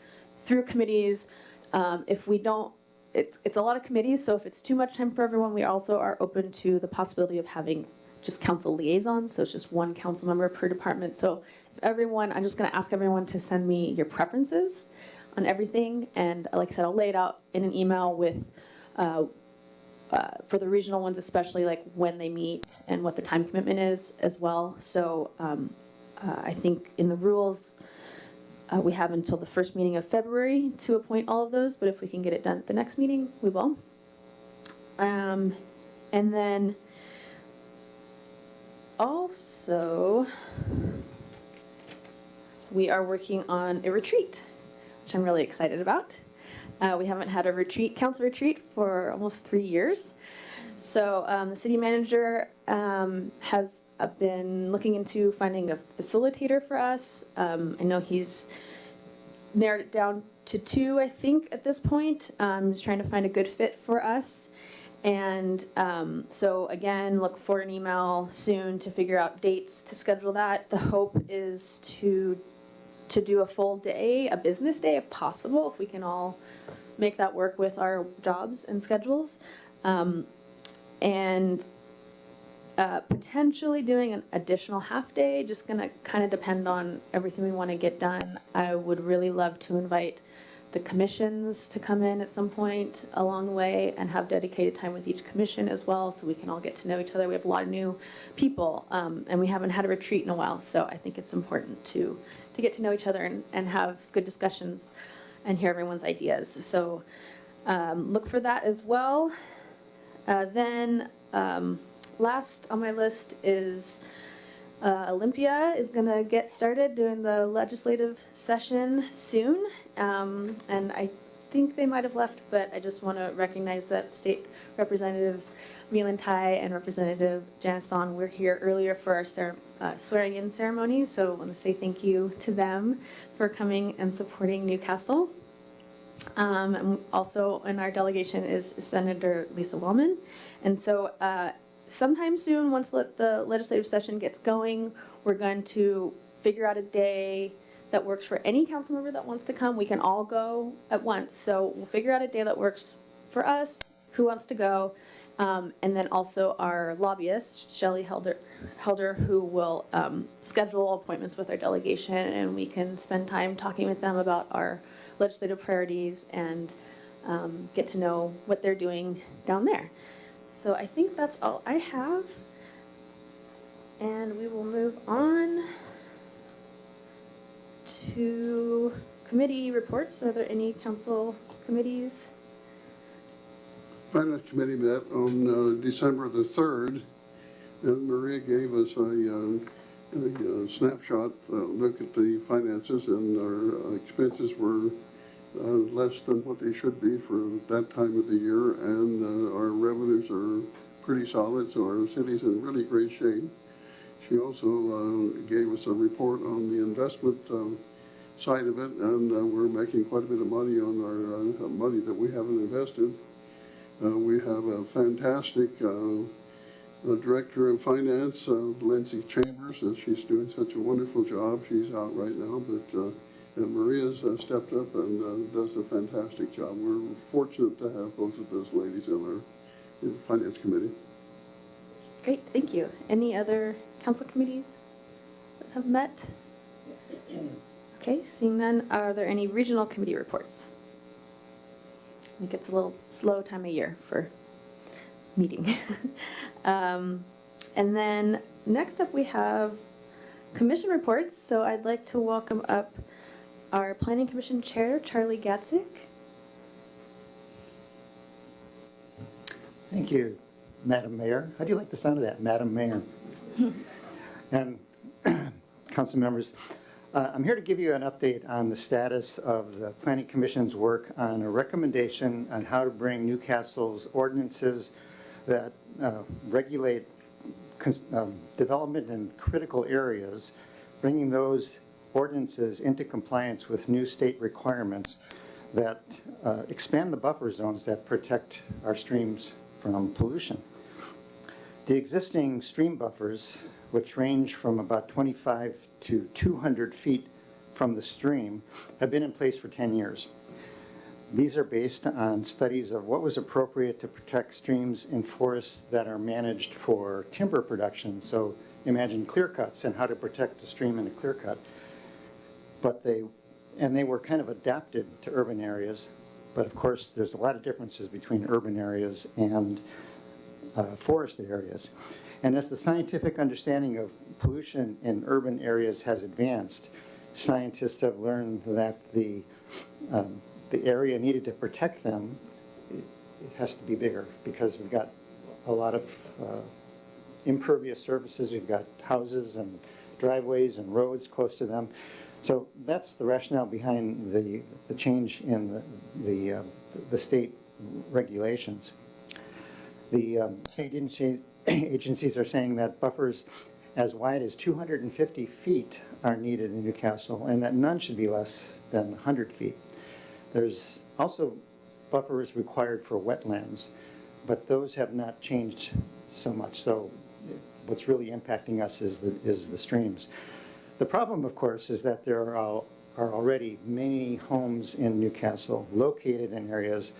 through committees. If we don't, it's a lot of committees, so if it's too much time for everyone, we also are open to the possibility of having just council liaisons, so it's just one council member per department. So if everyone, I'm just going to ask everyone to send me your preferences on everything, and like I said, I'll lay it out in an email with for the regional ones, especially like when they meet and what the time commitment is as well. So I think in the rules, we have until the first meeting of February to appoint all of those, but if we can get it done at the next meeting, we will. And then also, we are working on a retreat, which I'm really excited about. We haven't had a council retreat for almost 3 years. So the city manager has been looking into finding a facilitator for us. I know he's narrowed it down to 2, I think, at this point. He's trying to find a good fit for us. And so again, look for an email soon to figure out dates to schedule that. The hope is to do a full day, a business day if possible, if we can all make that work with our jobs and schedules. And potentially doing an additional half day, just gonna kind of depend on everything we want to get done. I would really love to invite the commissions to come in at some point along the way and have dedicated time with each commission as well, so we can all get to know each other. We have a lot of new people, and we haven't had a retreat in a while, so I think it's important to get to know each other and have good discussions and hear everyone's ideas. So look for that as well. Then last on my list is Olympia is going to get started doing the legislative session soon. And I think they might have left, but I just want to recognize that State Representatives Milan Tai and Representative Janice Song were here earlier for our swearing-in ceremony. So I want to say thank you to them for coming and supporting Newcastle. And also in our delegation is Senator Lisa Wellman. And so sometime soon, once the legislative session gets going, we're going to figure out a day that works for any council member that wants to come. We can all go at once. So we'll figure out a day that works for us, who wants to go, and then also our lobbyist, Shelley Helder, who will schedule appointments with our delegation, and we can spend time talking with them about our legislative priorities and get to know what they're doing down there. So I think that's all I have. And we will move on to committee reports. Are there any council committees? Finance Committee met on December the 3rd, and Maria gave us a snapshot look at the finances, and our expenses were less than what they should be for that time of the year, and our revenues are pretty solid, so our city's in really great shape. She also gave us a report on the investment side of it, and we're making quite a bit of money on our money that we haven't invested. We have a fantastic Director of Finance, Lindsay Chambers, and she's doing such a wonderful job. She's out right now, but and Maria's stepped up and does a fantastic job. We're fortunate to have both of those ladies in the Finance Committee. Great, thank you. Any other council committees that have met? Okay, seeing none, are there any regional committee reports? I think it's a little slow time of year for meeting. And then next up we have commission reports. So I'd like to welcome up our Planning Commission Chair, Charlie Gatzik. Thank you, Madam Mayor. How do you like the sound of that, Madam Mayor? And council members, I'm here to give you an update on the status of the Planning Commission's work on a recommendation on how to bring Newcastle's ordinances that regulate development in critical areas, bringing those ordinances into compliance with new state requirements that expand the buffer zones that protect our streams from pollution. The existing stream buffers, which range from about 25 to 200 feet from the stream, have been in place for 10 years. These are based on studies of what was appropriate to protect streams in forests that are managed for timber production. So imagine clear cuts and how to protect a stream in a clear cut. But they were kind of adapted to urban areas. But of course, there's a lot of differences between urban areas and forested areas. And as the scientific understanding of pollution in urban areas has advanced, scientists have learned that the area needed to protect them, it has to be bigger because we've got a lot of impervious surfaces. We've got houses and driveways and roads close to them. So that's the rationale behind the change in the state regulations. The state agencies are saying that buffers as wide as 250 feet are needed in Newcastle, and that none should be less than 100 feet. There's also buffers required for wetlands, but those have not changed so much. So what's really impacting us is the streams. The problem, of course, is that there are already many homes in Newcastle located in areas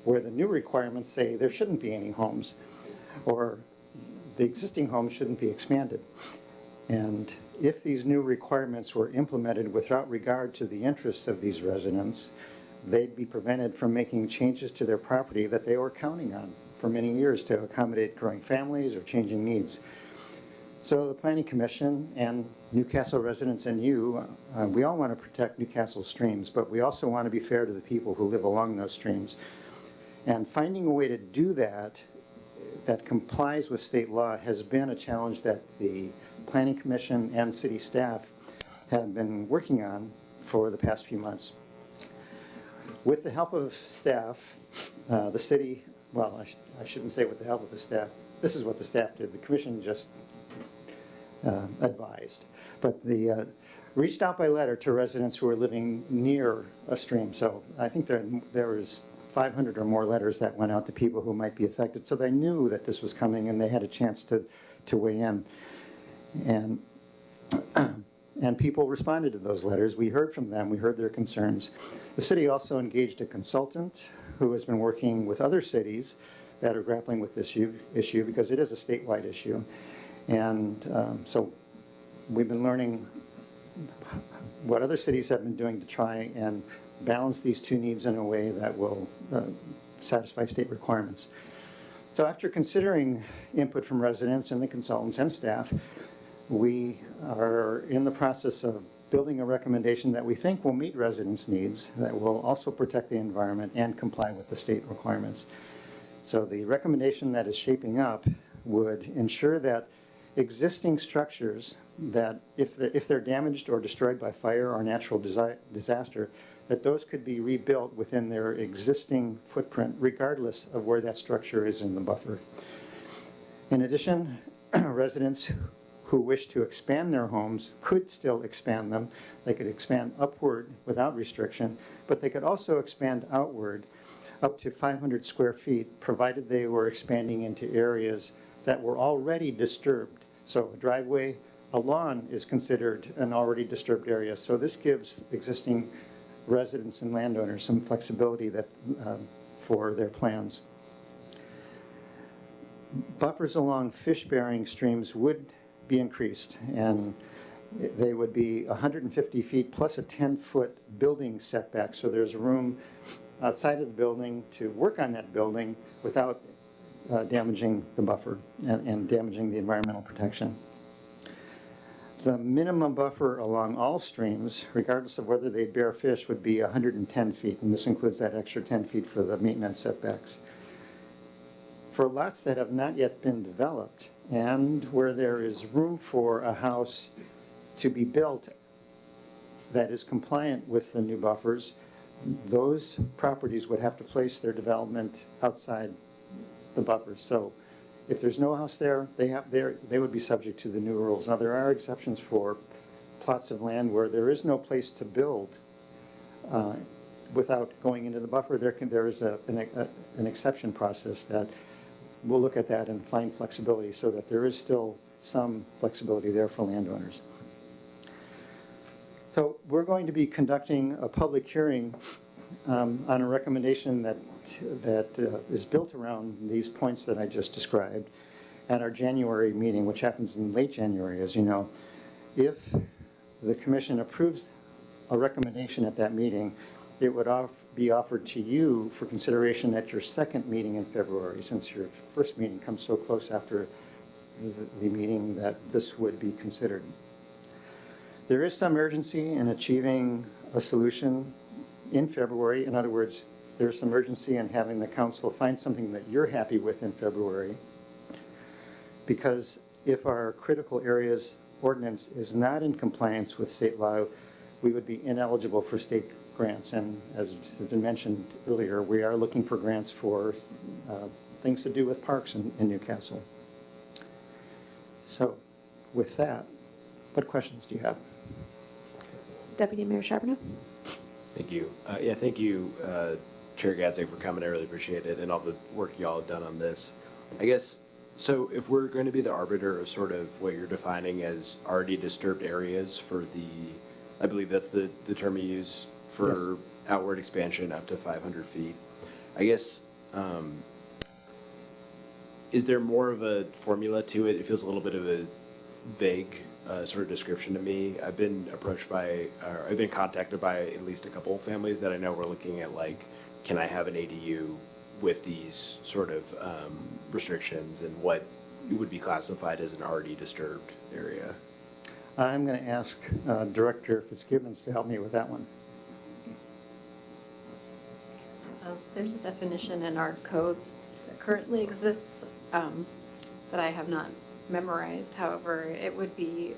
where the new requirements say there shouldn't be any homes, or the existing homes shouldn't be expanded. And if these new requirements were implemented without regard to the interests of these residents, they'd be prevented from making changes to their property that they were counting on for many years to accommodate growing families or changing needs. So the Planning Commission and Newcastle residents and you, we all want to protect Newcastle streams, but we also want to be fair to the people who live along those streams. And finding a way to do that complies with state law has been a challenge that the Planning Commission and city staff have been working on for the past few months. With the help of staff, the city, well, I shouldn't say with the help of the staff. This is what the staff did. The commission just advised. But the reached out by letter to residents who are living near a stream. So I think there was 500 or more letters that went out to people who might be affected. So they knew that this was coming and they had a chance to weigh in. And people responded to those letters. We heard from them. We heard their concerns. The city also engaged a consultant who has been working with other cities that are grappling with this issue because it is a statewide issue. And so we've been learning what other cities have been doing to try and balance these two needs in a way that will satisfy state requirements. So after considering input from residents and the consultants and staff, we are in the process of building a recommendation that we think will meet residents' needs, that will also protect the environment and comply with the state requirements. So the recommendation that is shaping up would ensure that existing structures that if they're damaged or destroyed by fire or natural disaster, that those could be rebuilt within their existing footprint regardless of where that structure is in the buffer. In addition, residents who wish to expand their homes could still expand them. They could expand upward without restriction, but they could also expand outward up to 500 square feet, provided they were expanding into areas that were already disturbed. So a driveway, a lawn is considered an already disturbed area. So this gives existing residents and landowners some flexibility for their plans. Buffers along fish-bearing streams would be increased, and they would be 150 feet plus a 10-foot building setback. So there's room outside of the building to work on that building without damaging the buffer and damaging the environmental protection. The minimum buffer along all streams, regardless of whether they bear fish, would be 110 feet, and this includes that extra 10 feet for the maintenance setbacks. For lots that have not yet been developed and where there is room for a house to be built that is compliant with the new buffers, those properties would have to place their development outside the buffers. So if there's no house there, they would be subject to the new rules. Now, there are exceptions for plots of land where there is no place to build without going into the buffer. There is an exception process that we'll look at that and find flexibility so that there is still some flexibility there for landowners. So we're going to be conducting a public hearing on a recommendation that is built around these points that I just described at our January meeting, which happens in late January, as you know. If the commission approves a recommendation at that meeting, it would be offered to you for consideration at your second meeting in February, since your first meeting comes so close after the meeting that this would be considered. There is some urgency in achieving a solution in February. In other words, there's some urgency in having the council find something that you're happy with in February, because if our critical areas ordinance is not in compliance with state law, we would be ineligible for state grants. And as has been mentioned earlier, we are looking for grants for things to do with parks in Newcastle. So with that, what questions do you have? Deputy Mayor Charbonneau? Thank you. Yeah, thank you, Chair Gatzek, for coming. I really appreciate it, and all the work y'all have done on this. I guess, so if we're going to be the arbiter of sort of what you're defining as already disturbed areas for the, I believe that's the term you use for outward expansion up to 500 feet, I guess, is there more of a formula to it? It feels a little bit of a vague sort of description to me. I've been approached by, or I've been contacted by at least a couple of families that I know were looking at, like, can I have an ADU with these sort of restrictions, and what would be classified as an already disturbed area? I'm going to ask Director Fitzgibbons to help me with that one. There's a definition in our code that currently exists that I have not memorized. However, it would be,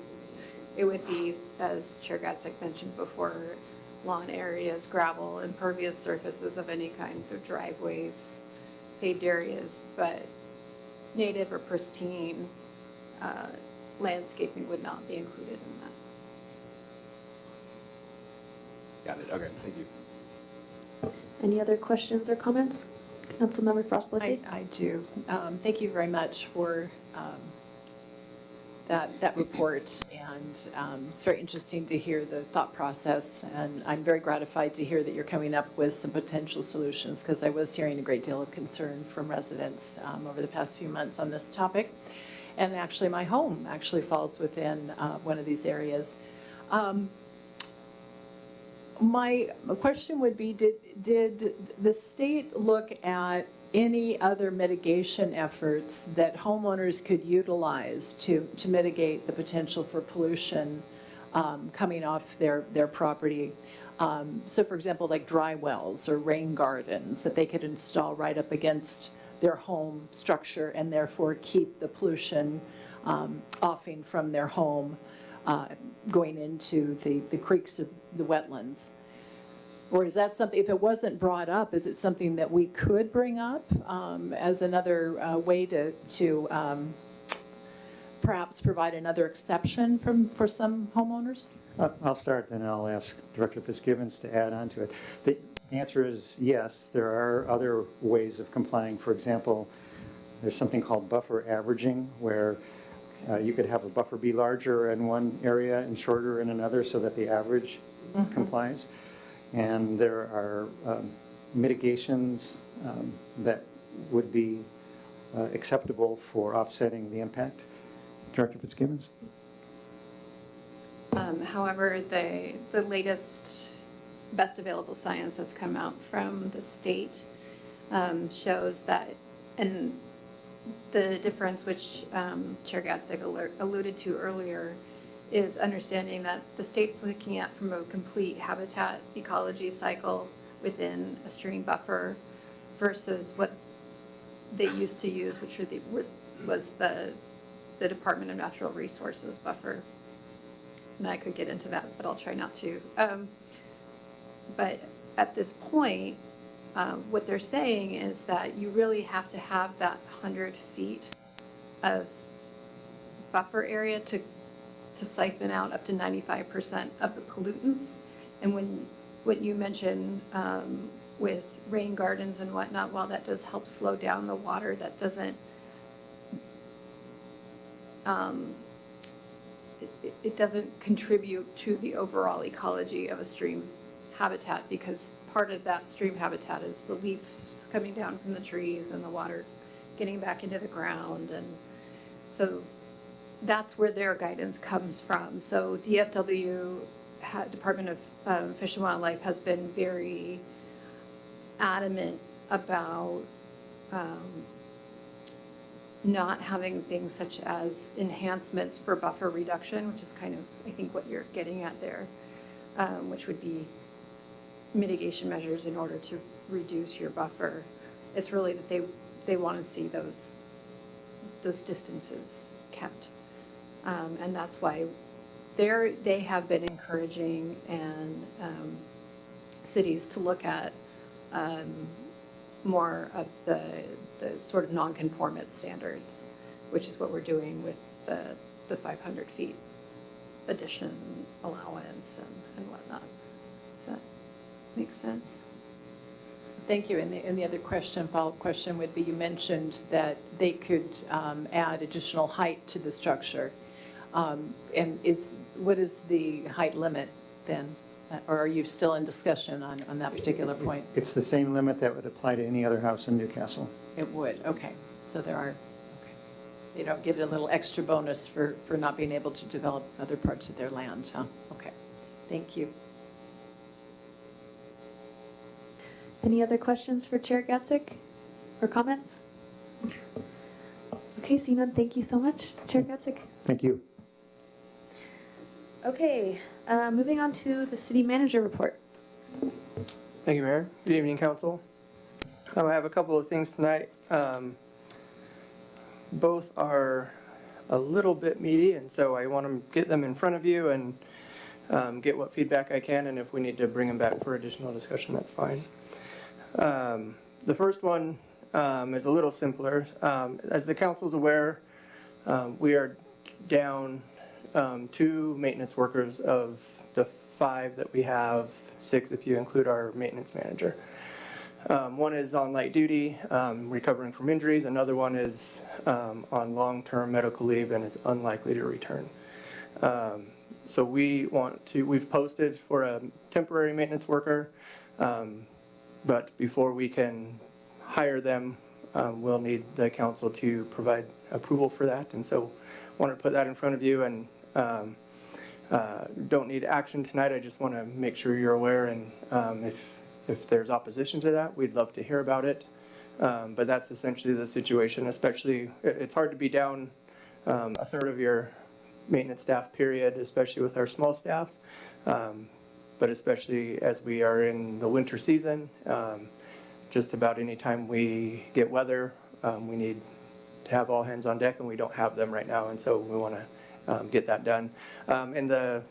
as Chair Gatzek mentioned before, lawn areas, gravel, impervious surfaces of any kind, so driveways, paved areas, but native or pristine landscaping would not be included in that. Got it. Okay, thank you. Any other questions or comments? Councilmember Frost Blakely? I do. Thank you very much for that report, and it's very interesting to hear the thought process, and I'm very gratified to hear that you're coming up with some potential solutions, because I was hearing a great deal of concern from residents over the past few months on this topic. And actually, my home actually falls within one of these areas. My question would be, did the state look at any other mitigation efforts that homeowners could utilize to mitigate the potential for pollution coming off their property? So for example, like dry wells or rain gardens that they could install right up against their home structure and therefore keep the pollution offing from their home going into the creeks of the wetlands? Or is that something, if it wasn't brought up, is it something that we could bring up as another way to perhaps provide another exception for some homeowners? I'll start, then I'll ask Director Fitzgibbons to add on to it. The answer is yes, there are other ways of complying. For example, there's something called buffer averaging, where you could have a buffer be larger in one area and shorter in another so that the average complies. And there are mitigations that would be acceptable for offsetting the impact. Director Fitzgibbons? However, the latest best available science that's come out from the state shows that, and the difference which Chair Gatzek alluded to earlier, is understanding that the state's looking at from a complete habitat ecology cycle within a stream buffer versus what they used to use, which was the Department of Natural Resources buffer. and I could get into that, but I'll try not to. But at this point, what they're saying is that you really have to have that 100 feet of buffer area to siphon out up to 95% of the pollutants. And what you mentioned with rain gardens and whatnot, while that does help slow down the water, that doesn't, it doesn't contribute to the overall ecology of a stream habitat, because part of that stream habitat is the leaves coming down from the trees and the water getting back into the ground. And so that's where their guidance comes from. So DFW, Department of Fish and Wildlife, has been very adamant about not having things such as enhancements for buffer reduction, which is kind of, I think, what you're getting at there, which would be mitigation measures in order to reduce your buffer. It's really that they want to see those distances kept. And that's why they have been encouraging and cities to look at more of the sort of non-conformance standards, which is what we're doing with the 500 feet addition allowance and whatnot. Does that make sense? Thank you. And the other question, follow-up question would be, you mentioned that they could add additional height to the structure. And what is the height limit then? Or are you still in discussion on that particular point? It's the same limit that would apply to any other house in Newcastle. It would, okay. So there are, okay. They don't get a little extra bonus for not being able to develop other parts of their land, huh? Okay, thank you. Any other questions for Chair Gatzik or comments? Okay, seeing none, thank you so much, Chair Gatzik. Thank you. Okay, moving on to the city manager report. Thank you, Mayor. Good evening, Council. I have a couple of things tonight. Both are a little bit meaty, and so I want to get them in front of you and get what feedback I can, and if we need to bring them back for additional discussion, that's fine. The first one is a little simpler. As the Council's aware, we are down 2 maintenance workers of the 5 that we have, 6 if you include our maintenance manager. One is on light duty, recovering from injuries. Another one is on long-term medical leave and is unlikely to return. So we've posted for a temporary maintenance worker, but before we can hire them, we'll need the council to provide approval for that. And so I want to put that in front of you, and don't need action tonight. I just want to make sure you're aware, and if there's opposition to that, we'd love to hear about it. But that's essentially the situation. Especially, it's hard to be down a third of your maintenance staff period, especially with our small staff. But especially as we are in the winter season, just about any time we get weather, we need to have all hands on deck, and we don't have them right now, and so we want to get that done. In the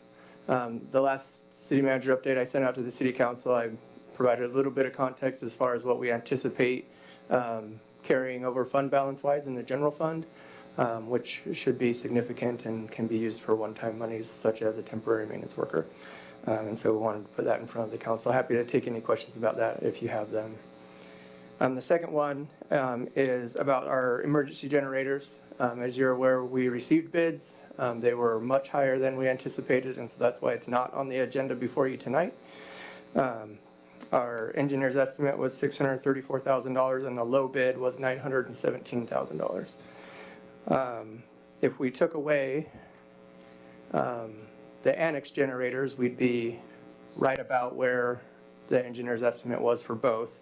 last city manager update I sent out to the city council, I provided a little bit of context as far as what we anticipate carrying over fund balance-wise in the general fund, which should be significant and can be used for one-time monies such as a temporary maintenance worker. And so we wanted to put that in front of the council. Happy to take any questions about that if you have them. The second one is about our emergency generators. As you're aware, we received bids. They were much higher than we anticipated, and so that's why it's not on the agenda before you tonight. Our engineer's estimate was $634,000, and the low bid was $917,000. If we took away the annex generators, we'd be right about where the engineer's estimate was for both.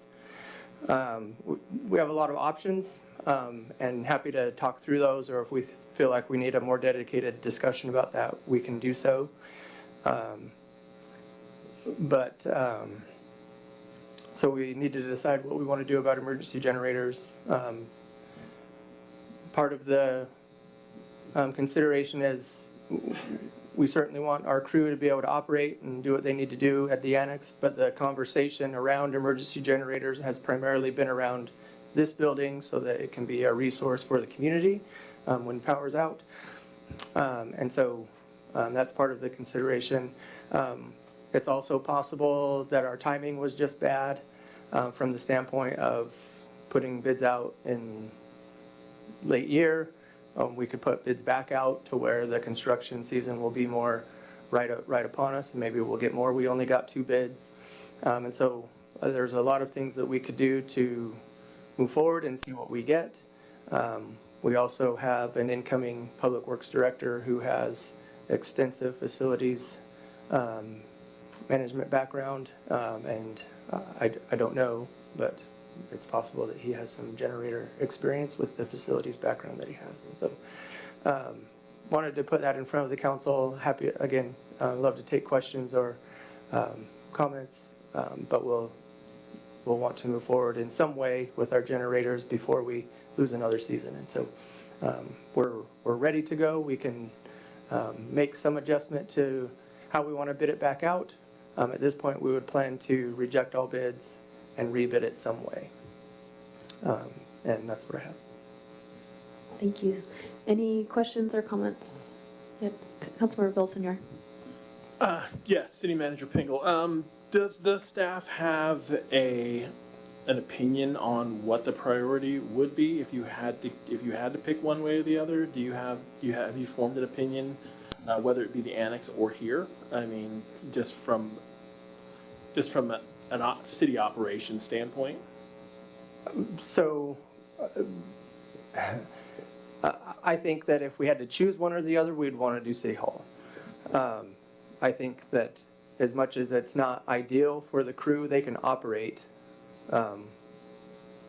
We have a lot of options, and happy to talk through those, or if we feel like we need a more dedicated discussion about that, we can do so. So we need to decide what we want to do about emergency generators. Part of the consideration is we certainly want our crew to be able to operate and do what they need to do at the annex, but the conversation around emergency generators has primarily been around this building so that it can be a resource for the community when power's out. And so that's part of the consideration. It's also possible that our timing was just bad from the standpoint of putting bids out in late year. We could put bids back out to where the construction season will be more right upon us, and maybe we'll get more. We only got 2 bids. And so there's a lot of things that we could do to move forward and see what we get. We also have an incoming Public Works Director who has extensive facilities management background, and I don't know, but it's possible that he has some generator experience with the facilities background that he has. And so wanted to put that in front of the council. Happy, again, love to take questions or comments, but we'll want to move forward in some way with our generators before we lose another season. And so we're ready to go. We can make some adjustment to how we want to bid it back out. At this point, we would plan to reject all bids and rebid it some way. And that's what I have. Thank you. Any questions or comments? Yep. Councilmember Villasenor. Yes, City Manager Pingle. Does the staff have an opinion on what the priority would be if you had to pick one way or the other? Have you formed an opinion, whether it be the annex or here? I mean, just from a city operation standpoint. So I think that if we had to choose one or the other, we'd want to do City Hall. I think that as much as it's not ideal for the crew, they can operate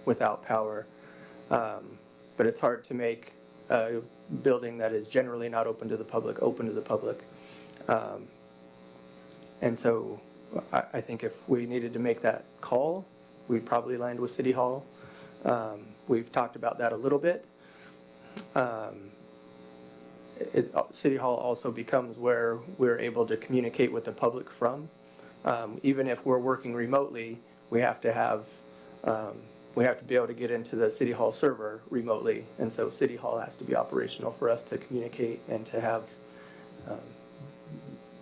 without power. But it's hard to make a building that is generally not open to the public open to the public. And so I think if we needed to make that call, we'd probably land with City Hall. We've talked about that a little bit. City Hall also becomes where we're able to communicate with the public from. Even if we're working remotely, we have to be able to get into the City Hall server remotely, and so City Hall has to be operational for us to communicate and to have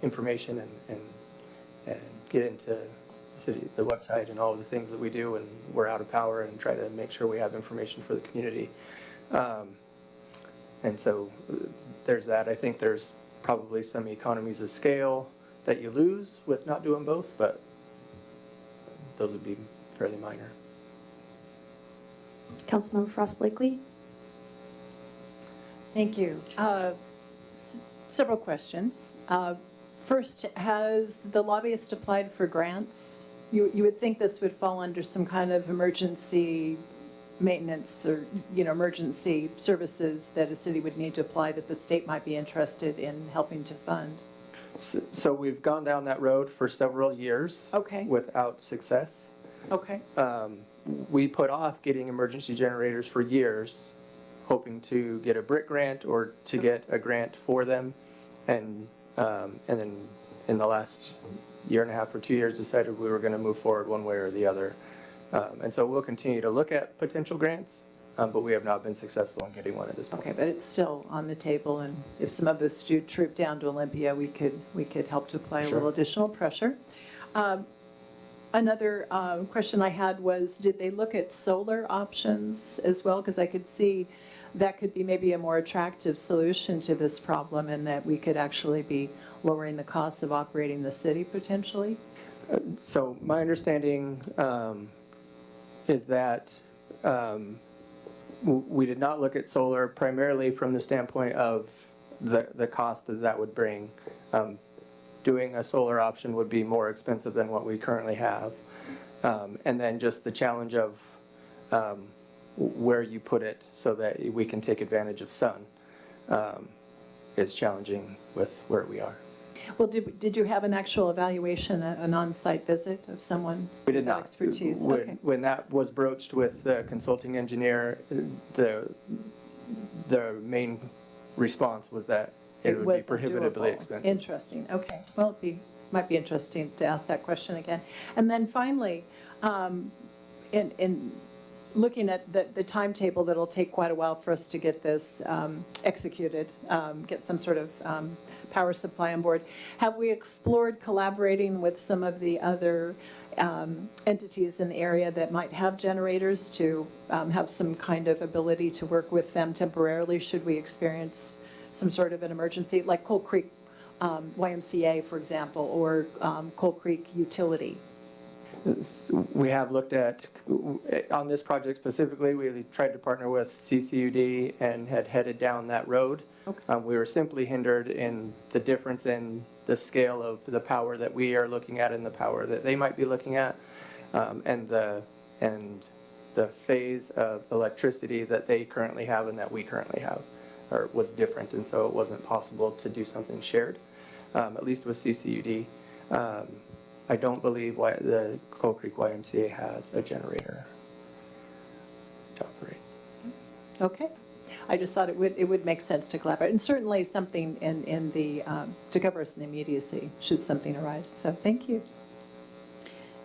information and get into the website and all of the things that we do when we're out of power, and try to make sure we have information for the community. And so there's that. I think there's probably some economies of scale that you lose with not doing both, but those would be fairly minor. Councilmember Frost Blakely. Thank you. Several questions. First, has the lobbyist applied for grants? You would think this would fall under some kind of emergency maintenance or, emergency services that a city would need to apply, that the state might be interested in helping to fund. So we've gone down that road for several years. Okay. Without success. Okay. We put off getting emergency generators for years, hoping to get a BRIC grant or to get a grant for them, and then in the last year and a half or 2 years decided we were going to move forward one way or the other. And so we'll continue to look at potential grants, but we have not been successful in getting one at this point. Okay, but it's still on the table, and if some of us do troop down to Olympia, we could help to apply a little additional pressure. Another question I had was, did they look at solar options as well? Because I could see that could be maybe a more attractive solution to this problem, and that we could actually be lowering the costs of operating the city potentially. So my understanding is that we did not look at solar primarily from the standpoint of the cost that would bring. Doing a solar option would be more expensive than what we currently have. And then just the challenge of where you put it so that we can take advantage of sun is challenging with where we are. Well, did you have an actual evaluation, an on-site visit of someone We did with not. expertise? Okay. When that was broached with the consulting engineer, the main response was that it would be wasn't prohibitively doable. expensive. Interesting, okay. Well, might be interesting to ask that question again. And then finally, in looking at the timetable, that'll take quite a while for us to get this executed, get some sort of power supply on board. Have we explored collaborating with some of the other entities in the area that might have generators to have some kind of ability to work with them temporarily should we experience some sort of an emergency, like Coal Creek YMCA, for example, or Coal Creek Utility? We have looked at, on this project specifically, we tried to partner with CCUD and had headed down that road. Okay. We were simply hindered in the difference in the scale of the power that we are looking at and the power that they might be looking at, and the phase of electricity that they currently have and that we currently have was different, and so it wasn't possible to do something shared, at least with CCUD. I don't believe the Coal Creek YMCA has a generator to operate. Okay. I just thought it would make sense to collaborate, and certainly something in the, to cover us in the immediacy, should something arise. So, thank you.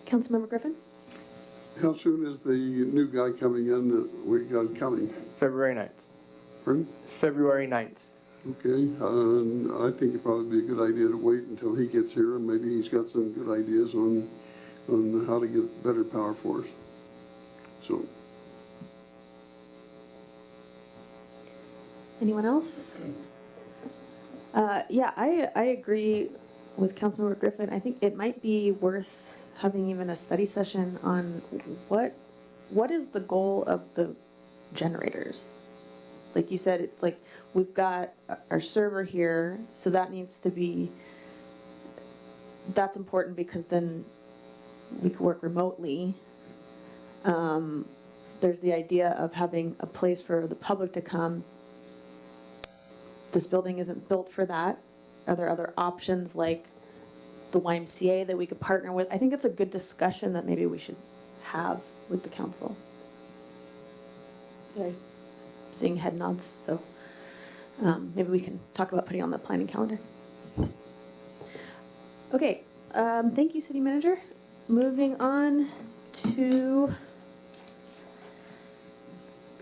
Councilmember Griffin? How soon is the new guy coming in that we got coming? February 9th. Pardon? February 9th. Okay, I think it'd probably be a good idea to wait until he gets here, and maybe he's got some good ideas on how to get better power for us. So, Anyone else? Yeah, I agree with Councilmember Griffin. I think it might be worth having even a study session on what is the goal of the generators. Like you said, it's like we've got our server here, so that needs to be, that's important because then we can work remotely. There's the idea of having a place for the public to come. This building isn't built for that. Are there other options like the YMCA that we could partner with? I think it's a good discussion that maybe we should have with the council. I'm seeing head nods, so maybe we can talk about putting it on the planning calendar. Okay, thank you, City Manager. Moving on to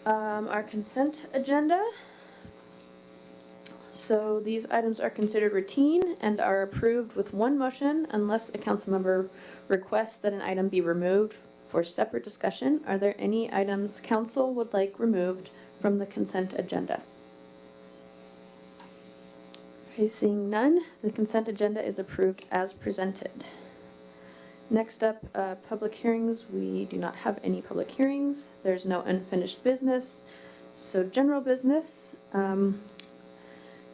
our consent agenda. So these items are considered routine and are approved with one motion unless a council member requests that an item be removed for separate discussion. Are there any items council would like removed from the consent agenda? Okay, seeing none, the consent agenda is approved as presented. Next up, public hearings. We do not have any public hearings. There's no unfinished business. So general business.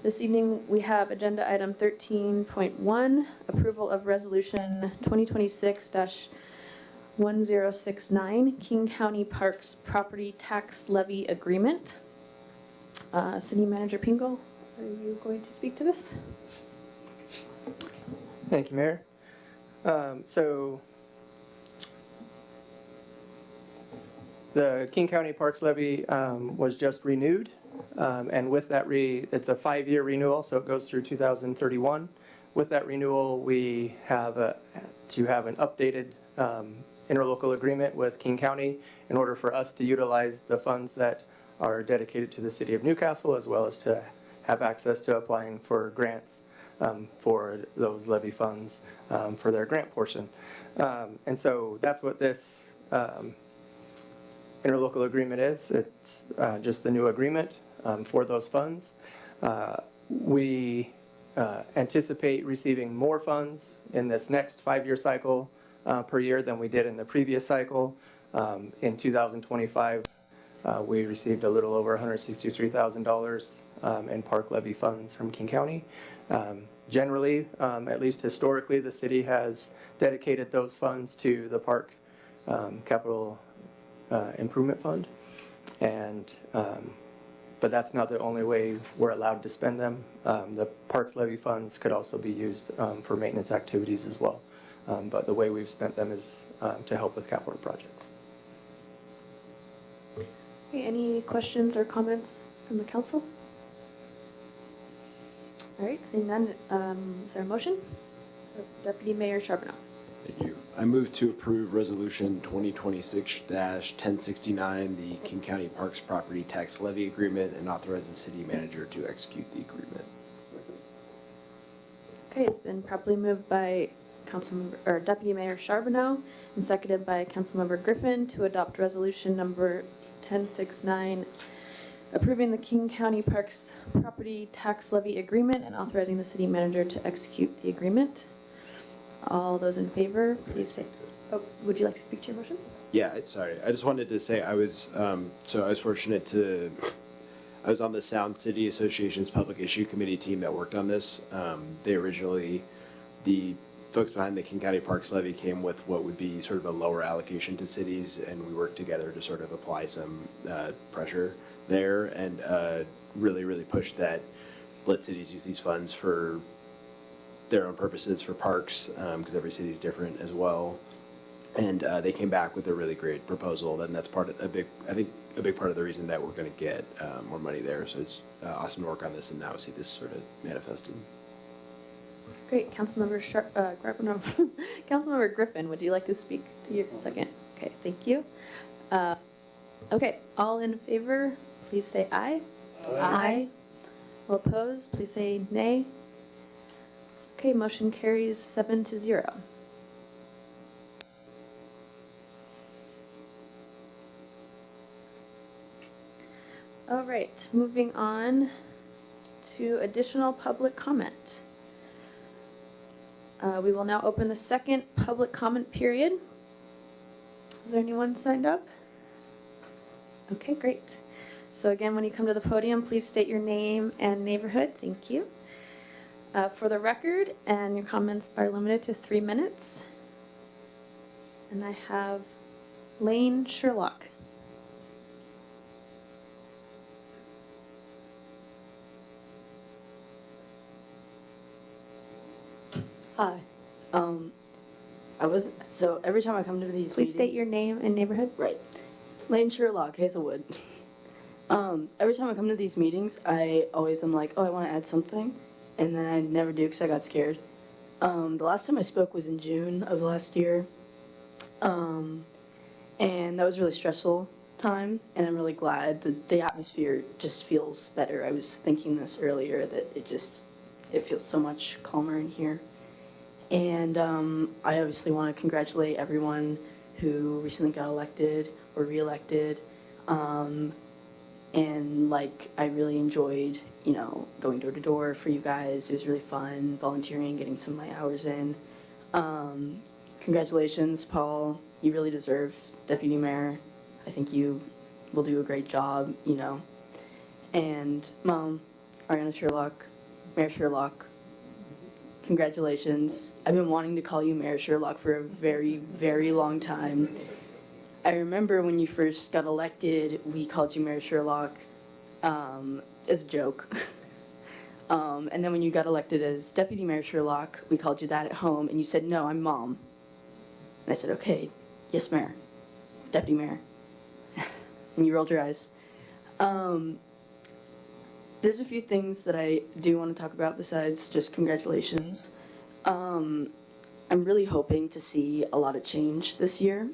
This evening, we have agenda item 13.1, approval of resolution 2026-1069, King County Parks Property Tax Levy Agreement. City Manager Pingle, are you going to speak to this? Thank you, Mayor. So the King County Parks Levy was just renewed. And with that, it's a 5-year renewal, so it goes through 2031. With that renewal, we have to have an updated interlocal agreement with King County in order for us to utilize the funds that are dedicated to the City of Newcastle, as well as to have access to applying for grants for those levy funds for their grant portion. And so that's what this interlocal agreement is. It's just the new agreement for those funds. We anticipate receiving more funds in this next 5-year cycle per year than we did in the previous cycle. In 2025, we received a little over $163,000 in park levy funds from King County. Generally, at least historically, the city has dedicated those funds to the park capital improvement fund, and but that's not the only way we're allowed to spend them. The parks levy funds could also be used for maintenance activities as well, but the way we've spent them is to help with capital projects. Okay, any questions or comments from the council? All right, seeing none, is there a motion? Deputy Mayor Charbonneau. Thank you. I move to approve Resolution 2026-1069, the King County Parks Property Tax Levy Agreement, and authorize the city manager to execute the agreement. Okay, it's been properly moved by Councilmember, or Deputy Mayor Charbonneau and seconded by Councilmember Griffin to adopt resolution number 1069, approving the King County Parks Property Tax Levy Agreement and authorizing the city manager to execute the agreement. All those in favor, please say, oh, would you like to speak to your motion? Yeah, sorry. I just wanted to say I was fortunate to, I was on the Sound City Association's Public Issue Committee team that worked on this. They originally, the folks behind the King County Parks Levy came with what would be sort of a lower allocation to cities, and we worked together to sort of apply some pressure there and really, really push that, let cities use these funds for their own purposes for parks, because every city is different as well. And they came back with a really great proposal, and that's part of a big part of the reason that we're going to get more money there. So it's awesome to work on this and now see this sort of manifested. Great, Councilmember Councilmember Griffin, would you like to speak to your second? Okay, thank you. Okay, all in favor, please say aye. Aye. All opposed, please say nay. Okay, motion carries 7-0. All right, moving on to additional public comment. We will now open the second public comment period. Is there anyone signed up? Okay, great. So again, when you come to the podium, please state your name and neighborhood. Thank you. For the record, and your comments are limited to 3 minutes. And I have Lane Sherlock. Hi. So every time I come to these meetings. Please state your name and neighborhood. Right. Lane Sherlock, Hazelwood. Every time I come to these meetings, I always am like, oh, I want to add something. And then I never do because I got scared. The last time I spoke was in June of last year. And that was a really stressful time. And I'm really glad that the atmosphere just feels better. I was thinking this earlier that it feels so much calmer in here. And I obviously want to congratulate everyone who recently got elected or reelected. And I really enjoyed, going door to door for you guys. It was really fun, volunteering, getting some of my hours in. Congratulations, Paul. You really deserve Deputy Mayor. I think you will do a great job, And Mom, Ariana Sherlock, Mayor Sherlock, congratulations. I've been wanting to call you Mayor Sherlock for a very, very long time. I remember when you first got elected, we called you Mayor Sherlock as a joke. And then when you got elected as Deputy Mayor Sherlock, we called you that at home, and you said, no, I'm Mom. And I said, okay, yes, Mayor, Deputy Mayor. And you rolled your eyes. There's a few things that I do want to talk about besides just congratulations. I'm really hoping to see a lot of change this year.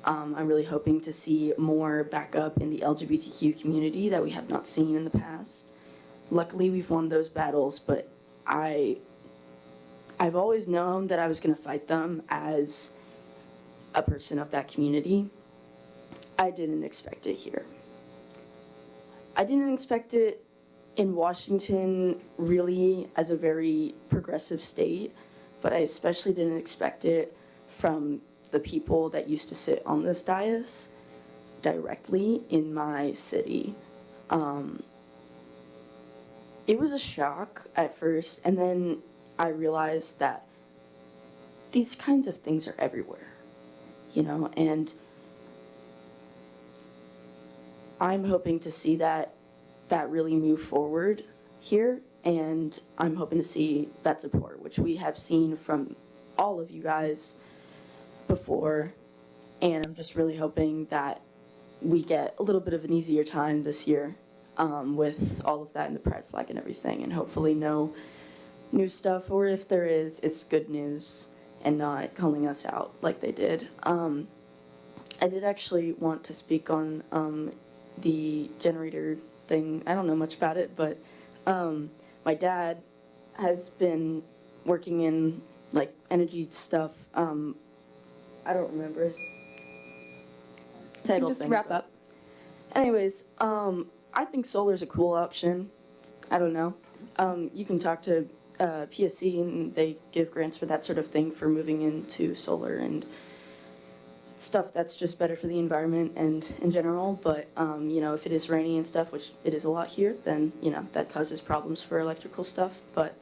I'm really hoping to see more backup in the LGBTQ community that we have not seen in the past. Luckily, we've won those battles, but I've always known that I was going to fight them as a person of that community. I didn't expect it here. I didn't expect it in Washington really as a very progressive state, but I especially didn't expect it from the people that used to sit on this dais directly in my city. It was a shock at first, and then I realized that these kinds of things are everywhere, and I'm hoping to see that really move forward here, and I'm hoping to see that support, which we have seen from all of you guys before, and I'm just really hoping that we get a little bit of an easier time this year. with all of that and the pride flag and everything, and hopefully no new stuff, or if there is, it's good news and not calling us out like they did. I did actually want to speak on the generator thing. I don't know much about it, but my dad has been working in like energy stuff. I don't remember his title. Just thing, wrap but- up. Anyways, I think solar's a cool option. I don't know. You can talk to PSC and they give grants for that sort of thing for moving into solar and stuff that's just better for the environment and in general. But, you know, if it is rainy and stuff, which it is a lot here, then, you know, that causes problems for electrical stuff. But,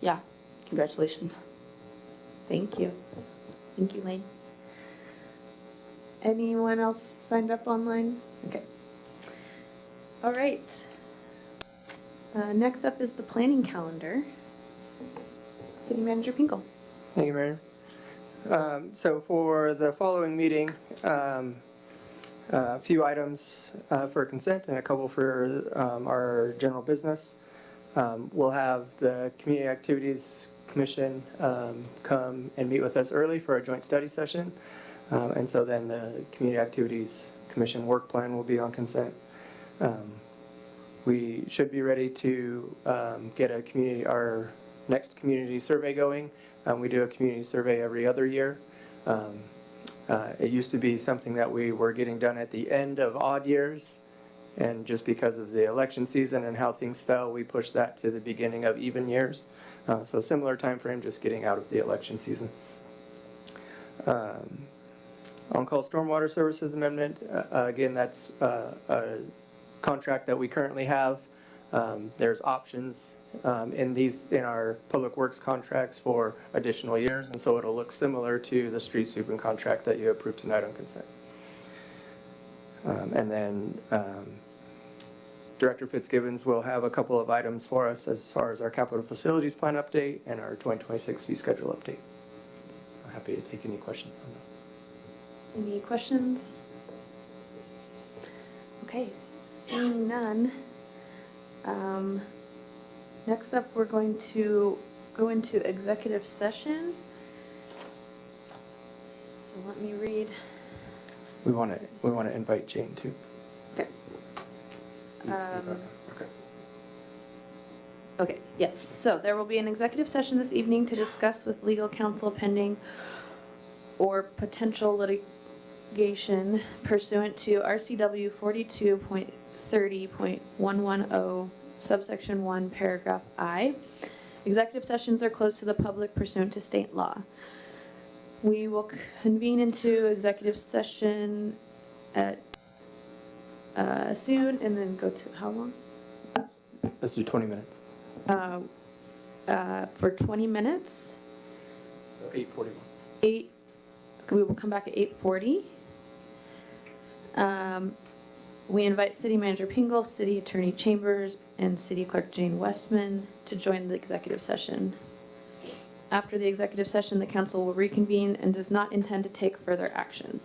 yeah, congratulations. Thank you. Thank you, Lane. Anyone else signed up online? Okay. All right. Next up is the planning calendar. City Manager Pinkle. Thank you, Mayor. So for the following meeting, a few items for consent and a couple for our general business. We'll have the Community Activities Commission come and meet with us early for a joint study session. And so then the Community Activities Commission work plan will be on consent. We should be ready to get our next community survey going. We do a community survey every other year. It used to be something that we were getting done at the end of odd years, and just because of the election season and how things fell, we pushed that to the beginning of even years. So similar time frame, just getting out of the election season. On-call stormwater services amendment, again, that's a contract that we currently have. There's options in our public works contracts for additional years, and so it'll look similar to the street sweeping contract that you approved tonight on consent. And then Director Fitzgibbons will have a couple of items for us as far as our capital facilities plan update and our 2026 fee schedule update. I'm happy to take any questions on those. Any questions? Okay, seeing none. Next up, we're going to go into executive session. So let me read. We want to invite Jane too. Okay. Okay, yes. So there will be an executive session this evening to discuss with legal counsel pending or potential litigation pursuant to RCW 42.30.110 subsection 1 paragraph I. Executive sessions are closed to the public pursuant to state law. We will convene into executive session at soon and then go to how long? Let's do 20 minutes. For 20 minutes. So 8:41. We will come back at 8:40. We invite City Manager Pingle, City Attorney Chambers, and City Clerk Jane Westman to join the executive session. After the executive session, the council will reconvene and does not intend to take further action.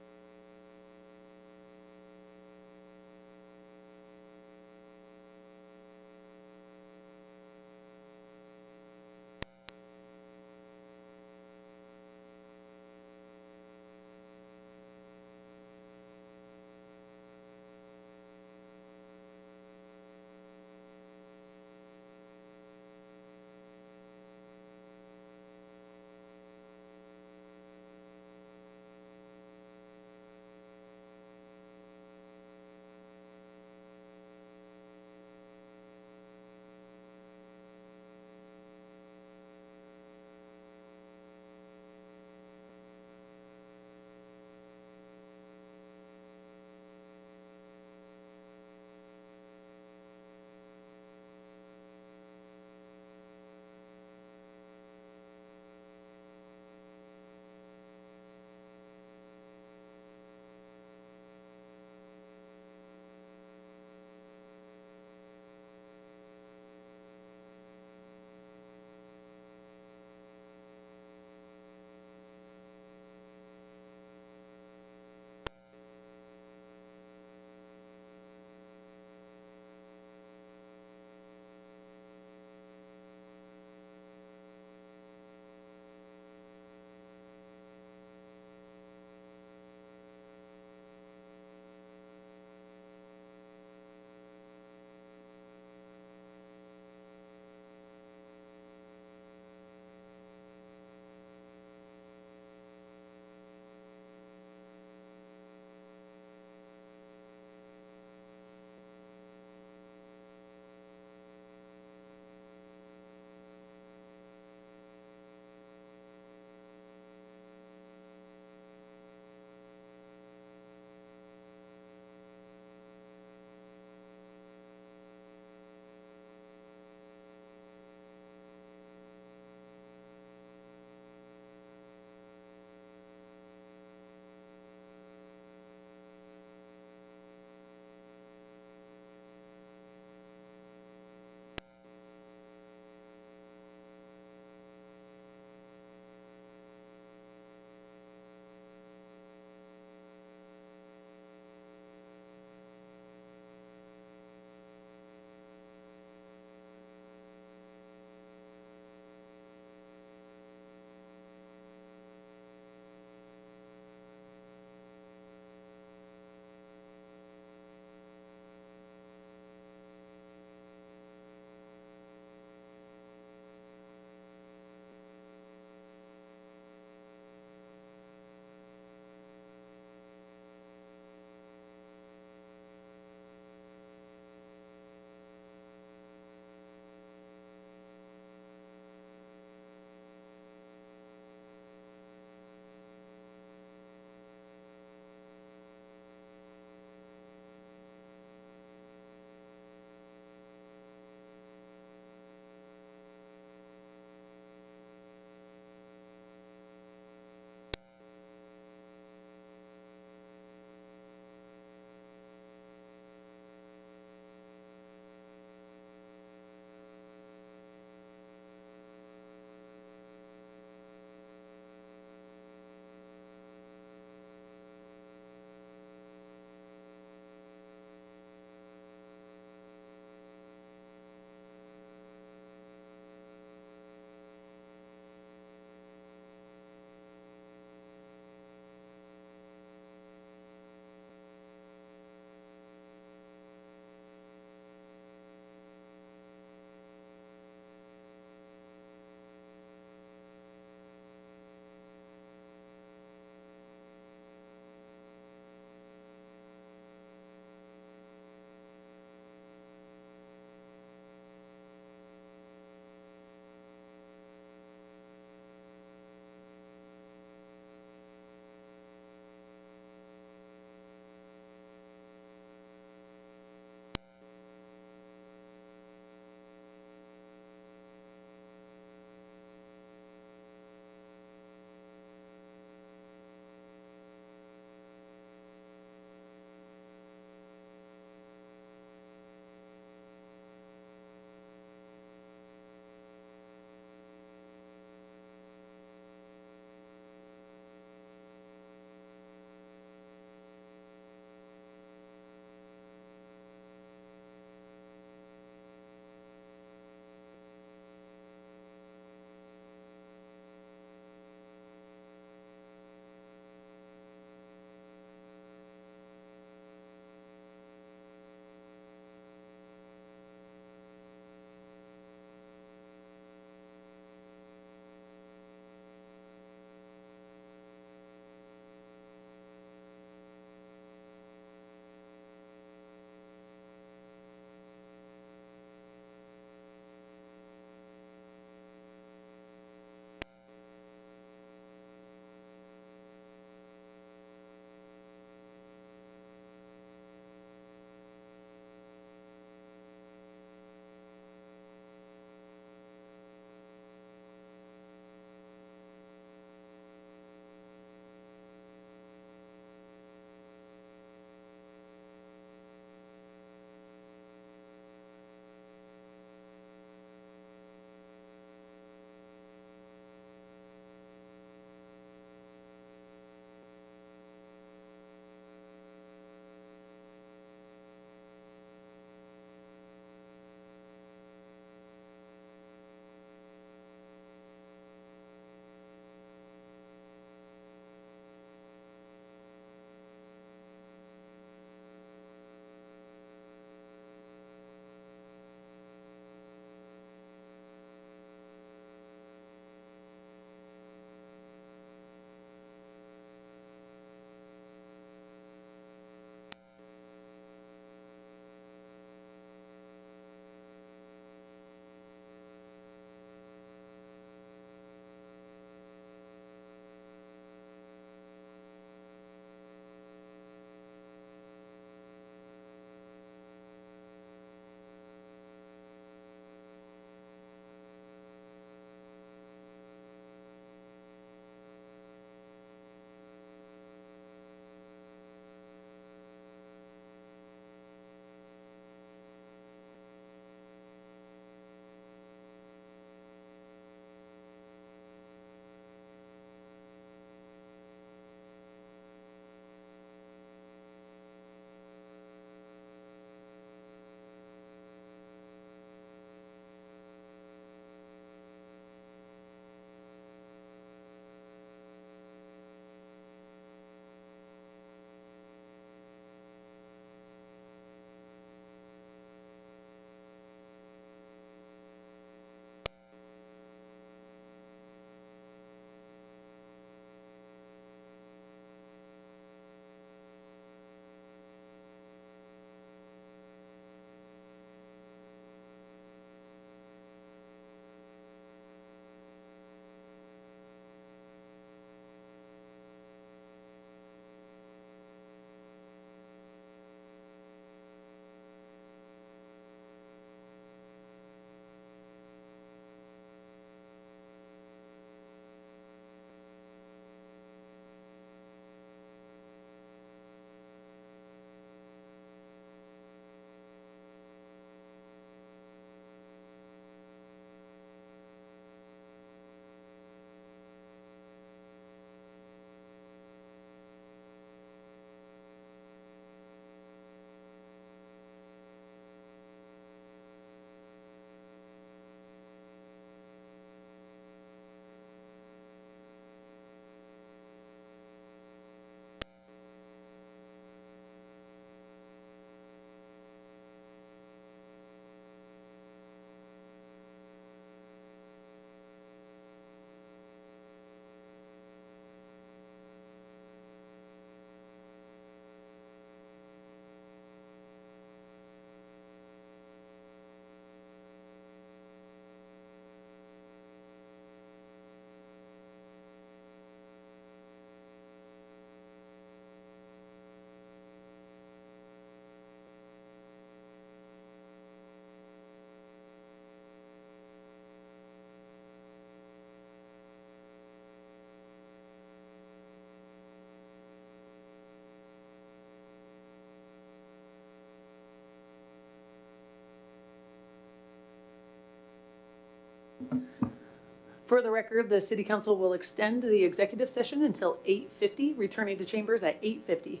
For the record, the city council will extend the executive session until 8:50, returning to chambers at 8:50.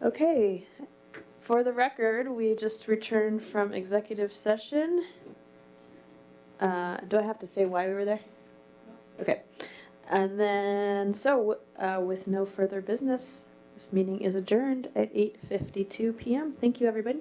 Okay, for the record, we just returned from executive session. Do I have to say why we were there? Okay. And then, with no further business, this meeting is adjourned at 8:52 p.m. Thank you, everybody.